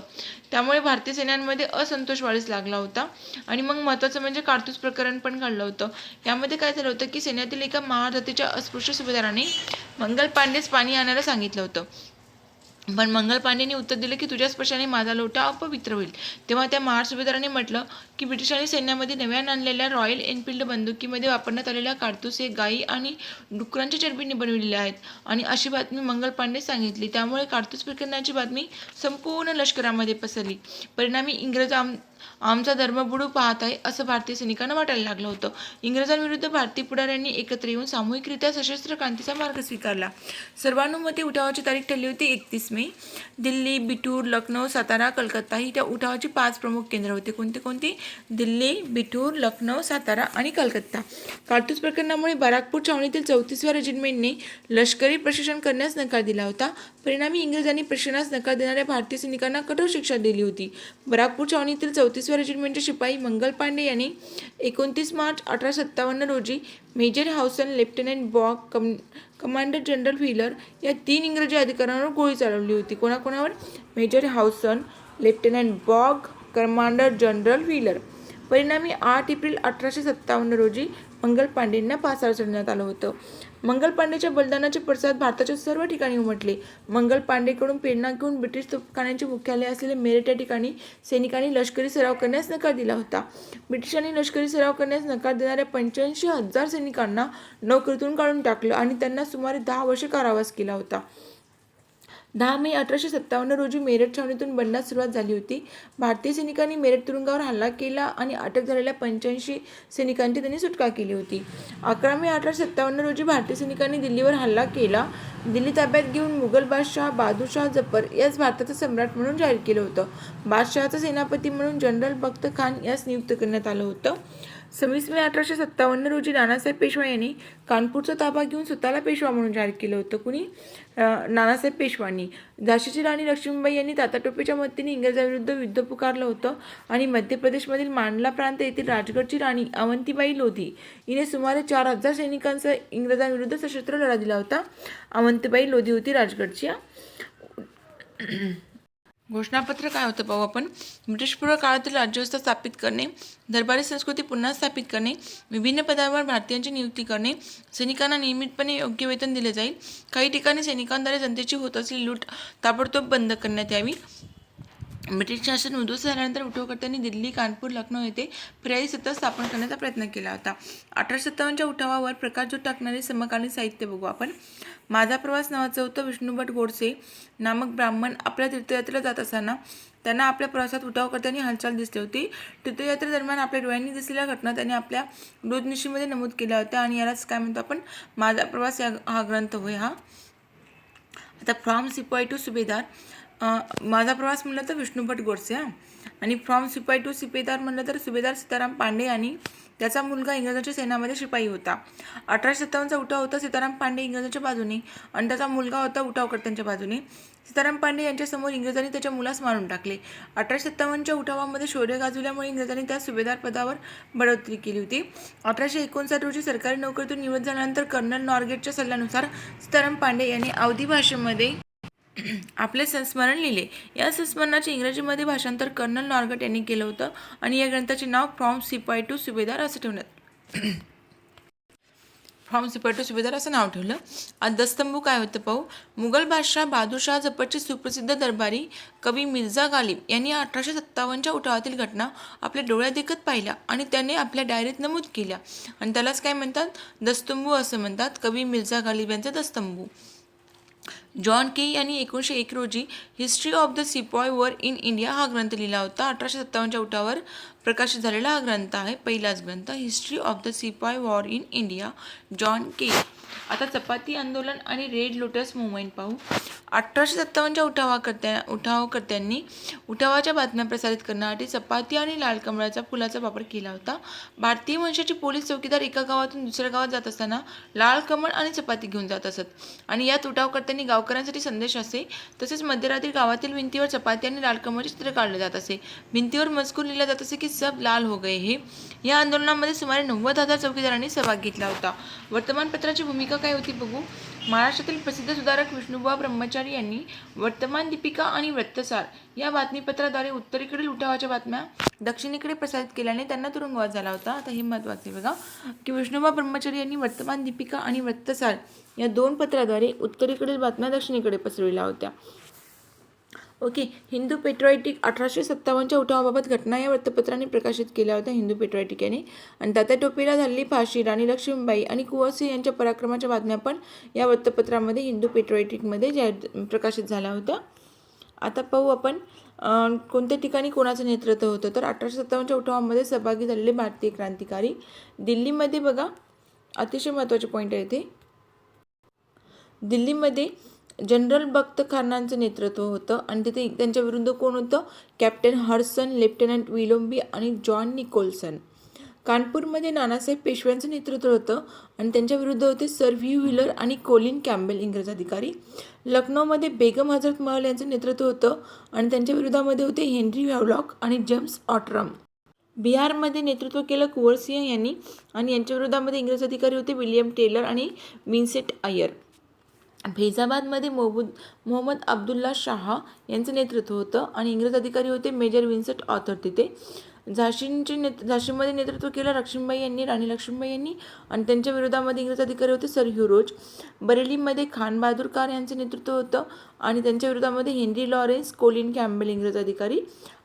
त्यामुळे भारतीय सैन्यांमध्ये असंतोष वाढीस लागला होता आणि मग महत्त्वाचं म्हणजे कारतूस प्रकरण पण घडलं होतं. यामध्ये काय झालं होतं की सैन्यातील एका महार जातीच्या अस्पृश्य सुभेदाराने मंगल पांडेस पाणी आणायला सांगितलं होतं, पण मंगल पांडेंनी उत्तर दिलं की तुझ्या स्पर्शाने माझा लोटा अपवित्र होईल. तेव्हा त्या महार सुभेदाराने म्हटलं की ब्रिटिशांनी सैन्यामध्ये नव्याने आणलेल्या रॉयल एनफिल्ड बंदुकीमध्ये वापरण्यात आलेल्या कारतूस हे गायी आणि डुकरांच्या चरबीने बनविलेले आहेत आणि अशी बातमी मंगल पांडे सांगितली. त्यामुळे कारतूस प्रकरणाची बातमी संपूर्ण लष्करामध्ये पसरली. परिणामी इंग्रज आमचा धर्म बुडू पाहत आहे असं भारतीय सैनिकांना वाटायला लागलं होतं. इंग्रजांविरुद्ध भारतीय पुढाऱ्यांनी एकत्र येऊन सामूहिकरित्या सशस्त्र क्रांतीचा मार्ग स्वीकारला. सर्वानुमते उठावाची तारीख ठरली होती 31 मे. दिल्ली, बिठूर, लखनौ, सातारा, कलकत्ता ही त्या उठावाची 5 प्रमुख केंद्र होते. कोणती? दिल्ली, बिठूर, लखनौ, सातारा आणि कलकत्ता. कारतूस प्रकरणामुळे बराकपूर छावणीतील 34व्या रेजिमेंटने लष्करी प्रशिक्षण करण्यास नकार दिला होता. परिणामी इंग्रजांनी प्रशिक्षणास नकार देणाऱ्या भारतीय सैनिकांना कठोर शिक्षा दिली होती. बराकपूर छावणीतील 34व्या रेजिमेंटचे शिपाई मंगल पांडे यांनी 29 मार्च 1857 रोजी major Hewson, lieutenant Baugh, commander general Wheeler या 3 इंग्रजी अधिकाऱ्यांवर गोळी चालवली होती. कोणाकोणावर? Major Hewson, lieutenant Baugh, commander general Wheeler. परिणामी 8 एप्रिल 1857 रोजी मंगल पांडेंना फासावर चढवण्यात आलं होतं. मंगल पांडेच्या बलिदानाचे पडसाद भारताच्या सर्व ठिकाणी उमटले. मंगल पांडेकडून प्रेरणा घेऊन ब्रिटिश तोफखान्याचे मुख्यालय असलेले मेरठ या ठिकाणी सैनिकांनी लष्करी सराव करण्यास नकार दिला होता. ब्रिटिशांनी लष्करी सराव करण्यास नकार देणाऱ्या 85,000 सैनिकांना नोकरीतून काढून टाकलं आणि त्यांना सुमारे 10 वर्षे कारावास केला होता. 10 मे 1857 रोजी मेरठ छावणीतून बंडास सुरुवात झाली होती. भारतीय सैनिकांनी मेरठ तुरुंगावर हल्ला केला आणि अटक झालेल्या 85 सैनिकांची त्यांनी सुटका केली होती. 11 मे 1857 रोजी भारतीय सैनिकांनी दिल्लीवर हल्ला केला. दिल्ली ताब्यात घेऊन मुघल बादशाह बहादूरशाह जफर यास भारताचा सम्राट म्हणून जाहीर केलं होतं. बादशहाचा सेनापती म्हणून जनरल बख्त खान यास नियुक्त करण्यात आलं होतं. 26 मे 1857 रोजी नानासाहेब पेशवा यांनी कानपूरचा ताबा घेऊन स्वतःला पेशवा म्हणून जाहीर केलं होतं. कुणी? नानासाहेब पेशवांनी. झाशीची राणी लक्ष्मीबाई यांनी तात्याटोपेच्या मदतीने इंग्रजांविरुद्ध युद्ध पुकारलं होतं आणि मध्य प्रदेशमधील मांडला प्रांत येथील राजगडची राणी अवंतीबाई लोधी हिने सुमारे 4000 सैनिकांसह इंग्रजांविरुद्ध सशस्त्र लढा दिला होता. अवंतीबाई लोधी होती राजगडची. घोषणापत्र काय होतं पाहू आपण. ब्रिटिशपूर्व काळातील राज्यव्यवस्था स्थापित करणे, दरबारी संस्कृती पुन्हा स्थापित करणे, विभिन्न पदांवर भारतीयांची नियुक्ती करणे, सैनिकांना नियमितपणे योग्य वेतन दिले जाईल, काही ठिकाणी सैनिकांद्वारे जनतेची होत असलेली लूट ताबडतोब बंद करण्यात यावी, ब्रिटिश शासन उद्धवस्त झाल्यानंतर उठावकर्त्यांनी दिल्ली, कानपूर, लखनौ येथे फिराई सत्ता स्थापन करण्याचा प्रयत्न केला होता. 1857च्या उठावावर प्रकाशझोत टाकणारे समकालीन साहित्य बघू आपण. माझा प्रवास नावाचं होतं. विष्णुभट गोडसे नामक ब्राह्मण आपल्या तीर्थयात्रेला जात असताना त्यांना आपल्या प्रवासात उठावकर्त्यांनी हालचाल दिसली होती. तीर्थयात्रेदरम्यान आपल्या डोळ्यांनी दिसलेल्या घटना त्यांनी आपल्या रोजनिशीमध्ये नमूद केल्या होत्या आणि यालाच काय म्हणतो आपण, माझा प्रवास हा ग्रंथ होय हा. आता फ्रॉम सिपाई टू सुभेदार, माझा प्रवास म्हणलं तर विष्णुभट गोडसे आणि फ्रॉम सिपाई टू सुभेदार म्हणलं तर सुभेदार सीताराम पांडे आणि त्याचा मुलगा इंग्रजांच्या सैन्यामध्ये शिपाई होता. 1857चा उठाव होता. सीताराम पांडे इंग्रजांच्या बाजूने आणि त्याचा मुलगा होता उठावकर्त्यांच्या बाजूने. सीताराम पांडे यांच्यासमोर इंग्रजांनी त्याच्या मुलास मारून टाकले. 1857च्या उठावामध्ये शौर्य गाजवल्यामुळे इंग्रजांनी त्या सुभेदार पदावर बढवती केली होती. 1859 रोजी सरकारी नोकरीतून निवृत्त झाल्यानंतर कर्नल नॉरगेटच्या सल्ल्यानुसार सीताराम पांडे यांनी अवधी भाषेमध्ये आपले संस्मरण लिहिले. या संस्मरणाचे इंग्रजीमध्ये भाषांतर कर्नल नॉरगेट यांनी केलं होतं आणि या ग्रंथाचे नाव फ्रॉम सिपाई टू सुभेदार असं नाव ठेवलं. आज दस्तंभू काय होतं पाहू. मुघल बादशाह बहादूरशाह जफरचे सुप्रसिद्ध दरबारी कवी मिर्झा गालिब यांनी 1857च्या उठावातील घटना आपल्या डोळ्यात देखत पाहिल्या आणि त्याने आपल्या डायरीत नमूद केल्या आणि त्यालाच काय म्हणतात, दस्तंभू असं म्हणतात. कवी मिर्झा गालिब यांचा दस्तंभू. जॉन के यांनी 1901 रोजी history of the sepoy war in India हा ग्रंथ लिहिला होता. 1857च्या उठावावर प्रकाशित झालेला हा ग्रंथ आहे, पहिलाच ग्रंथ, history of the sepoy war in India, John Kaye. आता चपाती आंदोलन आणि रेड लोटस मुवमेंट पाहू. 1857च्या उठावकर्त्यांनी उठावाच्या बातम्या प्रसारित करण्यासाठी चपाती आणि लाल कमळाच्या फुलाचा वापर केला होता. भारतीय वंशाचे पोलीस चौकीदार एका गावातून दुसऱ्या गावात जात असताना लाल कमळ आणि चपाती घेऊन जात असत आणि यात उठावकर्त्यांनी गावकऱ्यांसाठी संदेश असे. तसेच मध्यरात्री गावातील भिंतीवर चपाती आणि लाल कमळचे चित्र काढले जात असे. भिंतीवर मजकूर लिहिला जात असे की सब लाल हो गए हे. या आंदोलनामध्ये सुमारे 90,000 चौकीदारांनी सहभाग घेतला होता. वर्तमानपत्राची भूमिका काय होती बघू. महाराष्ट्रातील प्रसिद्ध सुधारक विष्णुबुवा ब्रह्मचारी यांनी वर्तमान दीपिका आणि वृत्तसार या बातमीपत्राद्वारे उत्तरेकडील उठावाच्या बातम्या दक्षिणेकडे प्रसारित केल्याने त्यांना तुरुंगवास झाला होता. आता हे महत्त्वाचे बघा की विष्णुबुवा ब्रह्मचारी यांनी वर्तमान दीपिका आणि वृत्तसार या 2 पत्राद्वारे उत्तरेकडील बातम्या दक्षिणेकडे पसरविल्या होत्या. ओके. हिंदू पेट्रियॉटिक 1857च्या उठावाबाबत घटना या वृत्तपत्राने प्रकाशित केल्या होत्या, हिंदू पेट्रियॉटिक याने. आणि तात्या टोपेला झालेली फाशी, राणी लक्ष्मीबाई आणि कुंवर सिंह यांच्या पराक्रमाच्या बातम्या पण या वृत्तपत्रामध्ये हिंदू पेट्रियॉटिकमध्ये प्रकाशित झाल्या होत्या. आता पाहू आपण कोणत्या ठिकाणी कोणाचं नेतृत्व होतं. तर 1857च्या उठावामध्ये सहभागी झालेले भारतीय क्रांतिकारी. दिल्लीमध्ये बघा अतिशय महत्त्वाचे पॉईंट आहे इथे. दिल्लीमध्ये जनरल बख्त खानांचं नेतृत्व होतं आणि तिथे त्यांच्या विरुद्ध कोण होतं, कॅप्टन हडसन, लेफ्टनंट विलोम्बी आणि जॉन निकोल्सन. कानपूरमध्ये नानासाहेब पेशव्यांचं नेतृत्व होतं आणि त्यांच्या विरुद्ध होते सर व्ह्यू व्हीलर आणि कोलिन कॅम्बेल इंग्रज अधिकारी. लखनौमध्ये बेगम हजरत महल यांचं नेतृत्व होतं आणि त्यांच्या विरोधामध्ये होते हेनरी हॅवलॉक आणि जेम्स ऑटरम. बिहारमध्ये नेतृत्व केलं कुंवर सिंह यांनी आणि यांच्या विरोधामध्ये इंग्रज अधिकारी होते विलियम टेलर आणि विन्सेंट अय्यर. फैजाबादमध्ये मोहम्मद अब्दुल्ला शाह यांचं नेतृत्व होतं आणि इंग्रज अधिकारी होते मेजर विन्सेंट ऑथर तिथे. झाशीमध्ये नेतृत्व केलं लक्ष्मीबाई यांनी, राणी लक्ष्मीबाई यांनी आणि त्यांच्या विरोधामध्ये इंग्रज अधिकारी होते सर ह्युरोज. बरेलीमध्ये खान बहादूर कार यांचं नेतृत्व होतं आणि त्यांच्या विरोधामध्ये हेनरी लॉरेन्स, कोलिन कॅम्बेल इंग्रज अधिकारी.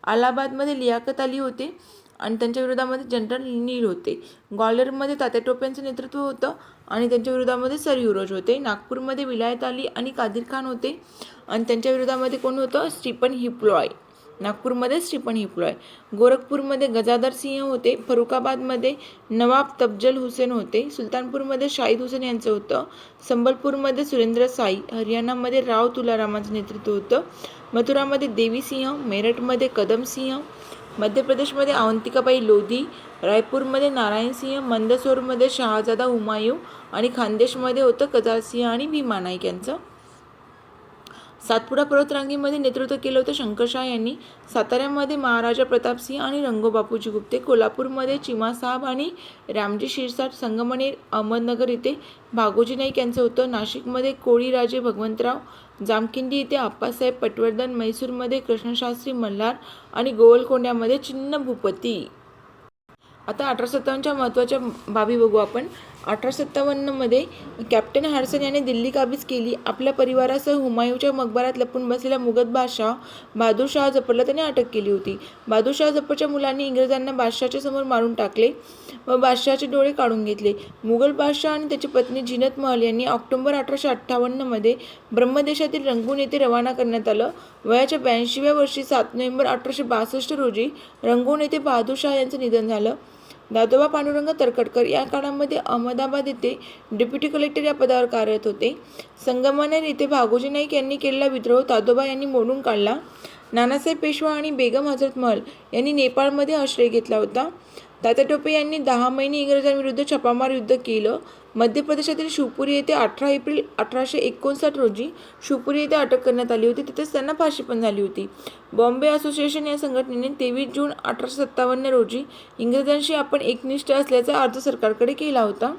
अलाहाबादमध्ये लियाकत अली होते आणि त्यांच्या विरोधामध्ये जनरल नील होते. ग्वाल्हेरमध्ये तात्या टोपे यांचं नेतृत्व होतं आणि त्यांच्या विरोधामध्ये सर ह्युरोज होते. नागपूरमध्ये विलायत अली आणि कादिर खान होते आणि त्यांच्या विरोधामध्ये कोण होतं, स्टीफन हिप्लॉय. नागपूरमध्ये स्टीफन हिप्लॉय. गोरखपूरमध्ये गजाधर सिंह होते. फरुखाबादमध्ये नवाब तफजल हुसेन होते. सुलतानपूरमध्ये शाहिद हुसेन यांचं होतं. संबलपूरमध्ये सुरेंद्र साई. हरियाणामध्ये राव तुलारामांचं नेतृत्व होतं. मथुरामध्ये देवी सिंह. मेरठमध्ये कदम सिंह. मध्य प्रदेशमध्ये अवंतिकाबाई लोधी. रायपूरमध्ये नारायण सिंह. मंदसौरमध्ये शहाजादा हुमायूं आणि खानदेशमध्ये होतं कजाल सिंह आणि भीमा नाईक यांचं. सातपुडा पर्वतरांगेमध्ये नेतृत्व केलं होतं शंकरशाह यांनी. साताऱ्यामध्ये महाराजा प्रतापसिंह आणि रंगो बापूजी गुप्ते. कोल्हापूरमध्ये चिमासाहेब आणि रामजी शिरसाट. संगमनेर, अहमदनगर इथे भागोजी नाईक यांचं होतं. नाशिकमध्ये कोळी राजे भगवंतराव. जामखिंडी इथे आप्पासाहेब पटवर्धन. म्हैसूरमध्ये कृष्णशास्त्री मल्हार आणि गोवलकोंड्यामध्ये चिन्न भूपती. आता 1857च्या महत्त्वाच्या बाबी बघू आपण. 1857मध्ये कॅप्टन हाडसन याने दिल्ली काबीज केली. आपल्या परिवारासह हुमायूँच्या मकबरात लपून बसलेला मुघल बादशाह बहादूर शाह जफरला त्याने अटक केली होती. बहादूर शाह जफरच्या मुलांनी इंग्रजांना बादशाहच्या समोर मारून टाकले व बादशाहचे डोळे काढून घेतले. मुघल बादशाह आणि त्याची पत्नी झीनत महल यांनी ऑक्टोबर 1858मध्ये ब्रह्मदेशातील रंगून येथे रवाना करण्यात आलं. वयाच्या 82व्या वर्षी 7 नोव्हेंबर 1862 रोजी रंगून येथे बहादूर शाह यांचं निधन झालं. दादोबा पांडुरंग तरखडकर या काळामध्ये अहमदाबाद येथे डेप्युटी कलेक्टर या पदावर कार्यरत होते. संगमनेर येथे भागोजी नाईक यांनी केलेला विद्रोह दादोबा यांनी मोडून काढला. नानासाहेब पेशवा आणि बेगम हजरत महल यांनी नेपाळमध्ये आश्रय घेतला होता. तात्या टोपे यांनी 10 महिने इंग्रजांविरुद्ध छापामार युद्ध केलं. मध्य प्रदेशातील शिवपुरी येथे 18 एप्रिल 1859 रोजी शिवपुरी येथे अटक करण्यात आली होती. तिथेच त्यांना फाशी पण झाली होती. बॉम्बे असोसिएशन या संघटनेने 23 जून 1857 रोजी इंग्रजांशी आपण एकनिष्ठ असल्याचा अर्ज सरकारकडे केला होता.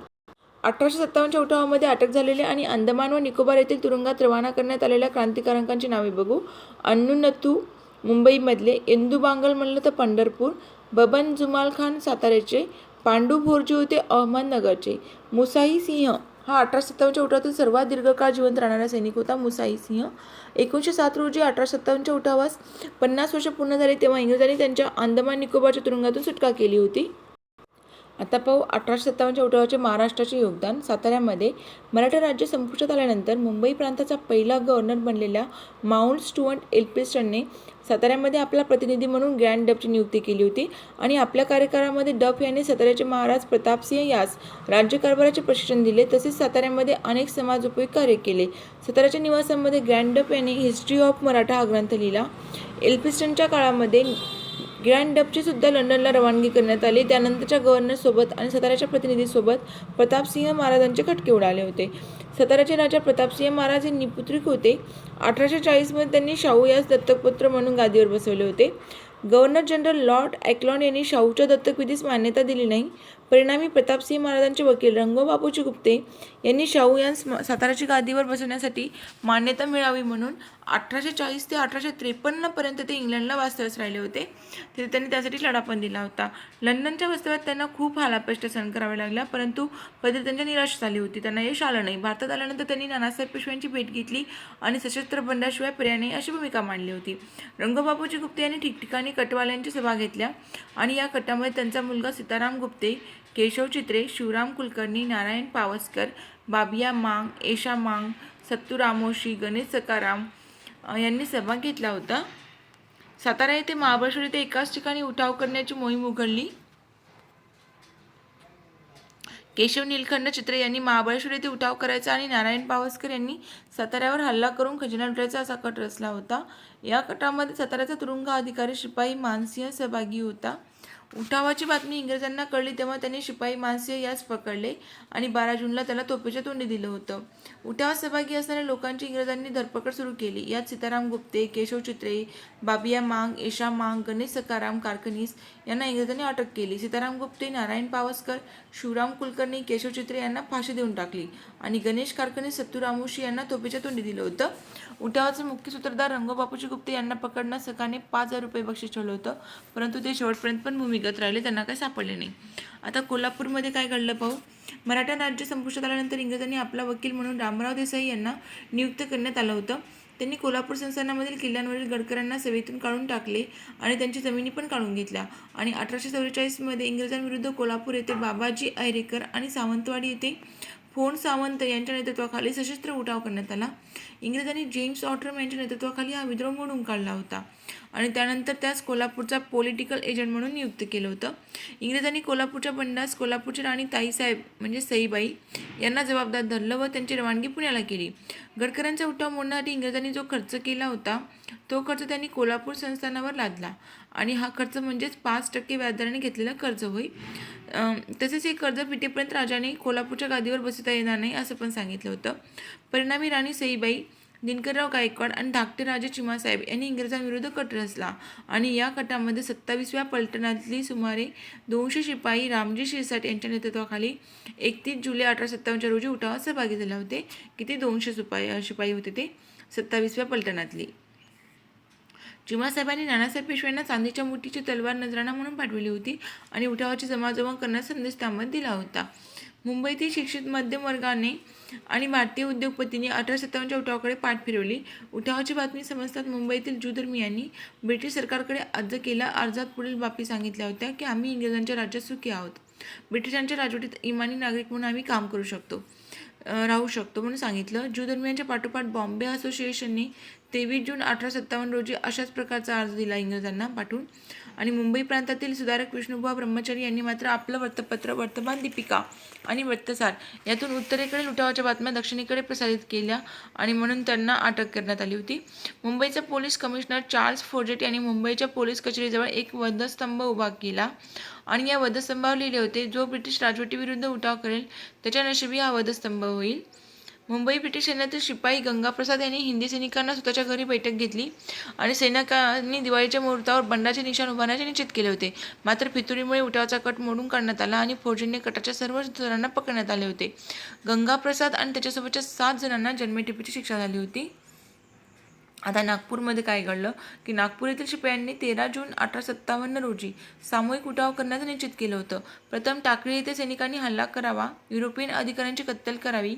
1857च्या उठावामध्ये अटक झालेले आणि अंदमान व निकोबार येथील तुरुंगात रवाना करण्यात आलेल्या क्रांतिकारकांची नावे बघू. अन्नूनथू मुंबईमधले, इंदू बांगल म्हणलं तर पंढरपूर, बबन जुमाल खान साताऱ्याचे, पांडू भोरजी होते अहमदनगरचे. मुसाई सिंह हा 1857च्या उठावातील सर्वात दीर्घकाळ जिवंत राहणारा सैनिक होता. मुसाई सिंह 1907 रोजी 1857च्या उठावास 50 वर्ष पूर्ण झाली तेव्हा इंग्रजांनी त्यांच्या अंदमान निकोबारच्या तुरुंगातून सुटका केली होती. आता पाहू 1857च्या उठावाचे महाराष्ट्राचे योगदान. साताऱ्यामध्ये मराठा राज्य संपुष्टात आल्यानंतर मुंबई प्रांताचा पहिला गव्हर्नर बनलेल्या माउंट स्टुअर्ट एल्फिन्स्टनने साताऱ्यामध्ये आपला प्रतिनिधी म्हणून ग्रँड डफची नियुक्ती केली होती आणि आपल्या कार्यकाळामध्ये डफ यांनी साताऱ्याचे महाराज प्रतापसिंह यास राज्यकारभाराचे प्रशिक्षण दिले. तसेच साताऱ्यामध्ये अनेक समाजोपयोगी कार्य केले. साताऱ्याच्या निवासामध्ये ग्रँड डफ यांनी हिस्ट्री ऑफ मराठा हा ग्रंथ लिहिला. एल्फिन्स्टनच्या काळामध्ये ग्रँड डफची सुद्धा लंडनला रवानगी करण्यात आली. त्यानंतरच्या गव्हर्नरसोबत आणि साताऱ्याच्या प्रतिनिधीसोबत प्रतापसिंह महाराजांचे खटके उडाले होते. साताऱ्याचे राजा प्रतापसिंह महाराज हे निपुत्रिक होते. 1840मध्ये त्यांनी शाहू यास दत्तकपुत्र म्हणून गादीवर बसवले होते. गव्हर्नर जनरल लॉर्ड ॲक्लॉन यांनी शाहूच्या दत्तकविधीस मान्यता दिली नाही. परिणामी प्रतापसिंह महाराजांचे वकील रंगोबापूजी गुप्ते यांनी शाहू यांस साताऱ्याची गादीवर बसवण्यासाठी मान्यता मिळावी म्हणून 1840 ते 1853 पर्यंत ते इंग्लंडला वास्तव्यास राहिले होते. तिथे त्यांनी त्यासाठी लढा पण दिला होता. लंडनच्या वास्तव्यात त्यांना खूप हालापेष्टा सहन कराव्या लागल्या, परंतु पदरी त्यांच्या निराश झाली होती. त्यांना यश आलं नाही. भारतात आल्यानंतर त्यांनी नानासाहेब पेशव्यांची भेट घेतली आणि सशस्त्र बंडाशिवाय पर्याय नाही अशी भूमिका मांडली होती. रंगोबापूजी गुप्ते यांनी ठिकठिकाणी कटवाल्यांची सभा घेतल्या आणि या कटामध्ये त्यांचा मुलगा सीताराम गुप्ते, केशव चित्रे, शिवराम कुलकर्णी, नारायण पावसकर, बाबिया मांग, एशा मांग, सत्तू रामोशी, गणेश सकाराम यांनी सभा घेतला होता. सातारा येथे महाबळेश्वर येथे एकाच ठिकाणी उठाव करण्याची मोहीम उघडली. केशव नीलकंठ चित्रे यांनी महाबळेश्वर येथे उठाव करायचा आणि नारायण पावसकर यांनी साताऱ्यावर हल्ला करून खजिना लुटायचा असा कट रचला होता. या कटामध्ये साताऱ्याचा तुरुंग अधिकारी शिपाई मानसिंह सहभागी होता. उठावाची बातमी इंग्रजांना कळली तेव्हा त्यांनी शिपाई मानसिंह यास पकडले आणि 12 जूनला त्याला तोफेच्या तोंडी दिलं होतं. उठावात सहभागी असणाऱ्या लोकांची इंग्रजांनी धरपकड सुरू केली. यात सीताराम गुप्ते, केशव चित्रे, बाबिया मांग, एशा मांग, गणेश सकाराम कारकनीस यांना इंग्रजांनी अटक केली. सीताराम गुप्ते, नारायण पावसकर, शिवराम कुलकर्णी, केशव चित्रे यांना फाशी देऊन टाकली आणि गणेश कारकनीस, सत्तू रामोशी यांना तोफेच्या तोंडी दिलं होतं. उठावाचे मुख्य सूत्रधार रंगोबापूजी गुप्ते यांना पकडण्यास सरकारने 5,000 रुपये बक्षीस ठेवलं होतं, परंतु ते शेवटपर्यंत पण भूमिगत राहिले, त्यांना काही सापडले नाही. आता कोल्हापूरमध्ये काय घडलं पाहू. मराठा राज्य संपुष्टात आल्यानंतर इंग्रजांनी आपला वकील म्हणून रामराव देसाई यांना नियुक्त करण्यात आलं होतं. त्यांनी कोल्हापूर संस्थानामधील किल्ल्यांवरील गडकऱ्यांना सेवेतून काढून टाकले आणि त्यांची जमिनी पण काढून घेतल्या आणि 1844मध्ये इंग्रजांविरुद्ध कोल्हापूर येथे बाबाजी ऐरेकर आणि सावंतवाडी येथे फोन सावंत यांच्या नेतृत्वाखाली सशस्त्र उठाव करण्यात आला. इंग्रजांनी जेम्स ऑटरम यांच्या नेतृत्वाखाली हा विद्रोह मोडून काढला होता आणि त्यानंतर त्यास कोल्हापूरचा पॉलिटिकल एजंट म्हणून नियुक्त केलं होतं. इंग्रजांनी कोल्हापूरच्या बंडास कोल्हापूरची राणी ताईसाहेब म्हणजे सईबाई यांना जबाबदार धरलं व त्यांची रवानगी पुण्याला केली. गडकऱ्यांचा उठाव मोडण्यासाठी इंग्रजांनी जो खर्च केला होता तो खर्च त्यांनी कोल्हापूर संस्थानावर लादला आणि हा खर्च म्हणजेच 5% व्याजदराने घेतलेलं कर्ज होय. तसेच हे कर्ज फिटेपर्यंत राजाने कोल्हापूरच्या गादीवर बसता येणार नाही असं पण सांगितलं होतं. परिणामी राणी सईबाई, दिनकरराव गायकवाड आणि धाकटे राजे चिमासाहेब यांनी इंग्रजांविरुद्ध कट रचला आणि या कटामध्ये 27व्या पलटणातली सुमारे 200 शिपाई रामजी शिरसाट यांच्या नेतृत्वाखाली 31 जुलै 1857 रोजी उठावात सहभागी झाले होते. किती 200 शिपाई होते ते 27व्या पलटणातली. चिमासाहेबांनी नानासाहेब पेशव्यांना चांदीच्या मुठीची तलवार नजराणा म्हणून पाठवली होती आणि उठावाची जमावजमा करण्याचा संदेश त्यामध्ये दिला होता. मुंबईतील शिक्षित मध्यम वर्गाने आणि भारतीय उद्योगपतींनी 1857च्या उठावाकडे पाठ फिरवली. उठावाची बातमी समजताच मुंबईतील ज्यू धर्मीयांनी ब्रिटिश सरकारकडे अर्ज केला. अर्जात पुढील बाबी सांगितल्या होत्या की आम्ही इंग्रजांच्या राज्यात सुखी आहोत. ब्रिटिशांच्या राजवटीत इमानी नागरिक म्हणून आम्ही काम राहू शकतो म्हणून सांगितलं. ज्यू धर्मीयांच्या पाठोपाठ बॉम्बे असोसिएशनने 23 जून 1857 रोजी अशाच प्रकारचा अर्ज दिला इंग्रजांना पाठवून. आणि मुंबई प्रांतातील सुधारक विष्णुबुवा ब्रह्मचारी यांनी मात्र आपलं वृत्तपत्र वर्तमान दीपिका आणि वृत्तसार यातून उत्तरेकडील उठावाच्या बातम्या दक्षिणेकडे प्रसारित केल्या आणि म्हणून त्यांना अटक करण्यात आली होती. मुंबईचा पोलीस कमिशनर चार्ल्स फोर्जेट यांनी मुंबईच्या पोलीस कचेरीजवळ एक वधस्तंभ उभा केला आणि या वधस्तंभावर लिहिले होते, जो ब्रिटिश राजवटीविरुद्ध उठाव करेल त्याच्या नशिबी हा वधस्तंभ होईल. मुंबई ब्रिटिश सैन्यातील शिपाई गंगाप्रसाद यांनी हिंदी सैनिकांना स्वतःच्या घरी बैठक घेतली आणि सैनिकांनी दिवाळीच्या मुहूर्तावर बंडाचे निशाण उभारण्याचे निश्चित केले होते. मात्र फितुरीमुळे उठावाचा कट मोडून काढण्यात आला आणि फौजेने कटाच्या सर्व जणांना पकडण्यात आले होते. गंगाप्रसाद आणि त्याच्यासोबतच्या 7 जणांना जन्मठेपेची शिक्षा झाली होती. आता नागपूरमध्ये काय घडलं की नागपूर येथील शिपायांनी 13 जून 1857 रोजी सामूहिक उठाव करण्याचं निश्चित केलं होतं. प्रथम टाकळी येथे सैनिकांनी हल्ला करावा, युरोपियन अधिकाऱ्यांची कत्तल करावी,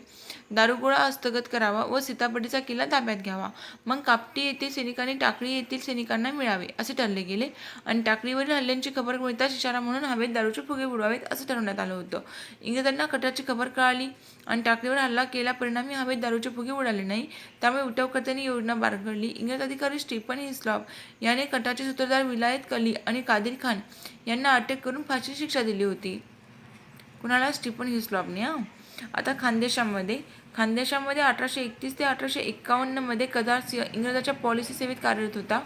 दारुगोळा हस्तगत करावा व सीताबर्डीचा किल्ला ताब्यात घ्यावा. मग कापटी येथील सैनिकांनी टाकळी येथील सैनिकांना मिळावे असे ठरले गेले आणि टाकळीवरील हल्ल्यांची खबर मिळताच इशारा म्हणून हवेत दारूचे फुगे उडवावेत असं ठरवण्यात आलं होतं. इंग्रजांना कटाची खबर कळाली आणि टाकळीवर हल्ला केला. परिणामी हवेत दारूचे फुगे उडाले नाही. त्यामुळे उठावकर्त्यांनी योजना बारगळली. इंग्रज अधिकारी स्टीफन हिस्लॉप याने कटाचे सूत्रधार विलायत अली आणि कादिर खान यांना अटक करून फाशीची शिक्षा दिली होती. कुणाला? स्टीफन हिस्लॉपने. आता खानदेशामध्ये 1831 ते 1851 मध्ये कदार सिंह इंग्रजांच्या पॉलिसी सेवेत कार्यरत होता.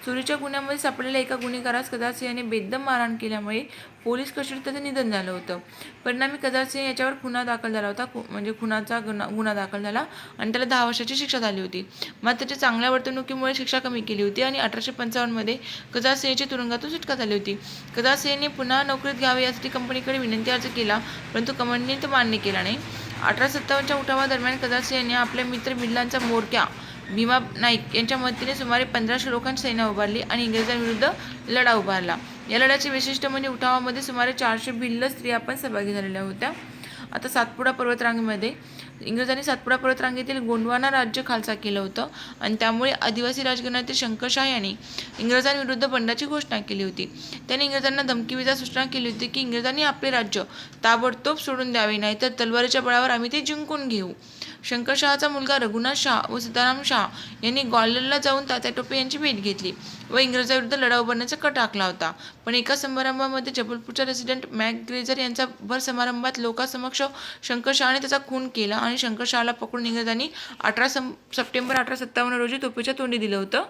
चोरीच्या गुन्ह्यामध्ये सापडलेल्या एका गुन्हेगारास कदार सिंहने बेदम मारहाण केल्यामुळे पोलीस कस्टडीत त्याचं निधन झालं होतं. परिणामी कदार सिंह याच्यावर खुना दाखल झाला होता, म्हणजे खुनाचा गुन्हा दाखल झाला आणि त्याला 10 वर्षाची शिक्षा झाली होती. मात्र त्याच्या चांगल्या वर्तणुकीमुळे शिक्षा कमी केली होती आणि 1855 मध्ये कदार सिंहची तुरुंगातून सुटका झाली होती. कदार सिंहने पुन्हा नोकरीत घ्यावे यासाठी कंपनीकडे विनंती अर्ज केला, परंतु कंपनीने तो मान्य केला नाही. 1857च्या उठावादरम्यान कदार सिंह यांनी आपल्या मित्र भिल्लांचा म्होरक्या भीमा नाईक यांच्या मदतीने सुमारे 1500 लोकांची सैन्य उभारली आणि इंग्रजांविरुद्ध लढा उभारला. या लढ्याचे वैशिष्ट्य म्हणजे उठावामध्ये सुमारे 400 भिल्ल स्त्रिया पण सहभागी झालेल्या होत्या. आता सातपुडा पर्वतरांगेमध्ये इंग्रजांनी सातपुडा पर्वतरांगेतील गोंडवाना राज्य खालसा केलं होतं आणि त्यामुळे आदिवासी राजघराण्यातील शंकरशाह यांनी इंग्रजांविरुद्ध बंडाची घोषणा केली होती. त्यांनी इंग्रजांना धमकीविजा सूचना केली होती की इंग्रजांनी आपले राज्य ताबडतोब सोडून द्यावे, नाहीतर तलवारीच्या बळावर आम्ही ते जिंकून घेऊ. शंकरशहाचा मुलगा रघुनाथ शाह व सीताराम शाह यांनी ग्वाल्हेरला जाऊन तात्या टोपे यांची भेट घेतली व इंग्रजांविरुद्ध लढा उभारण्याचा कट आखला होता. पण एका समारंभामध्ये जबलपूरच्या रेसिडेंट मॅकग्रेजर यांचा भर समारंभात लोकांसमक्ष शंकरशहाने त्याचा खून केला आणि शंकरशहाला पकडून इंग्रजांनी 18 सप्टेंबर 1857 रोजी तोफेच्या तोंडी दिलं होतं.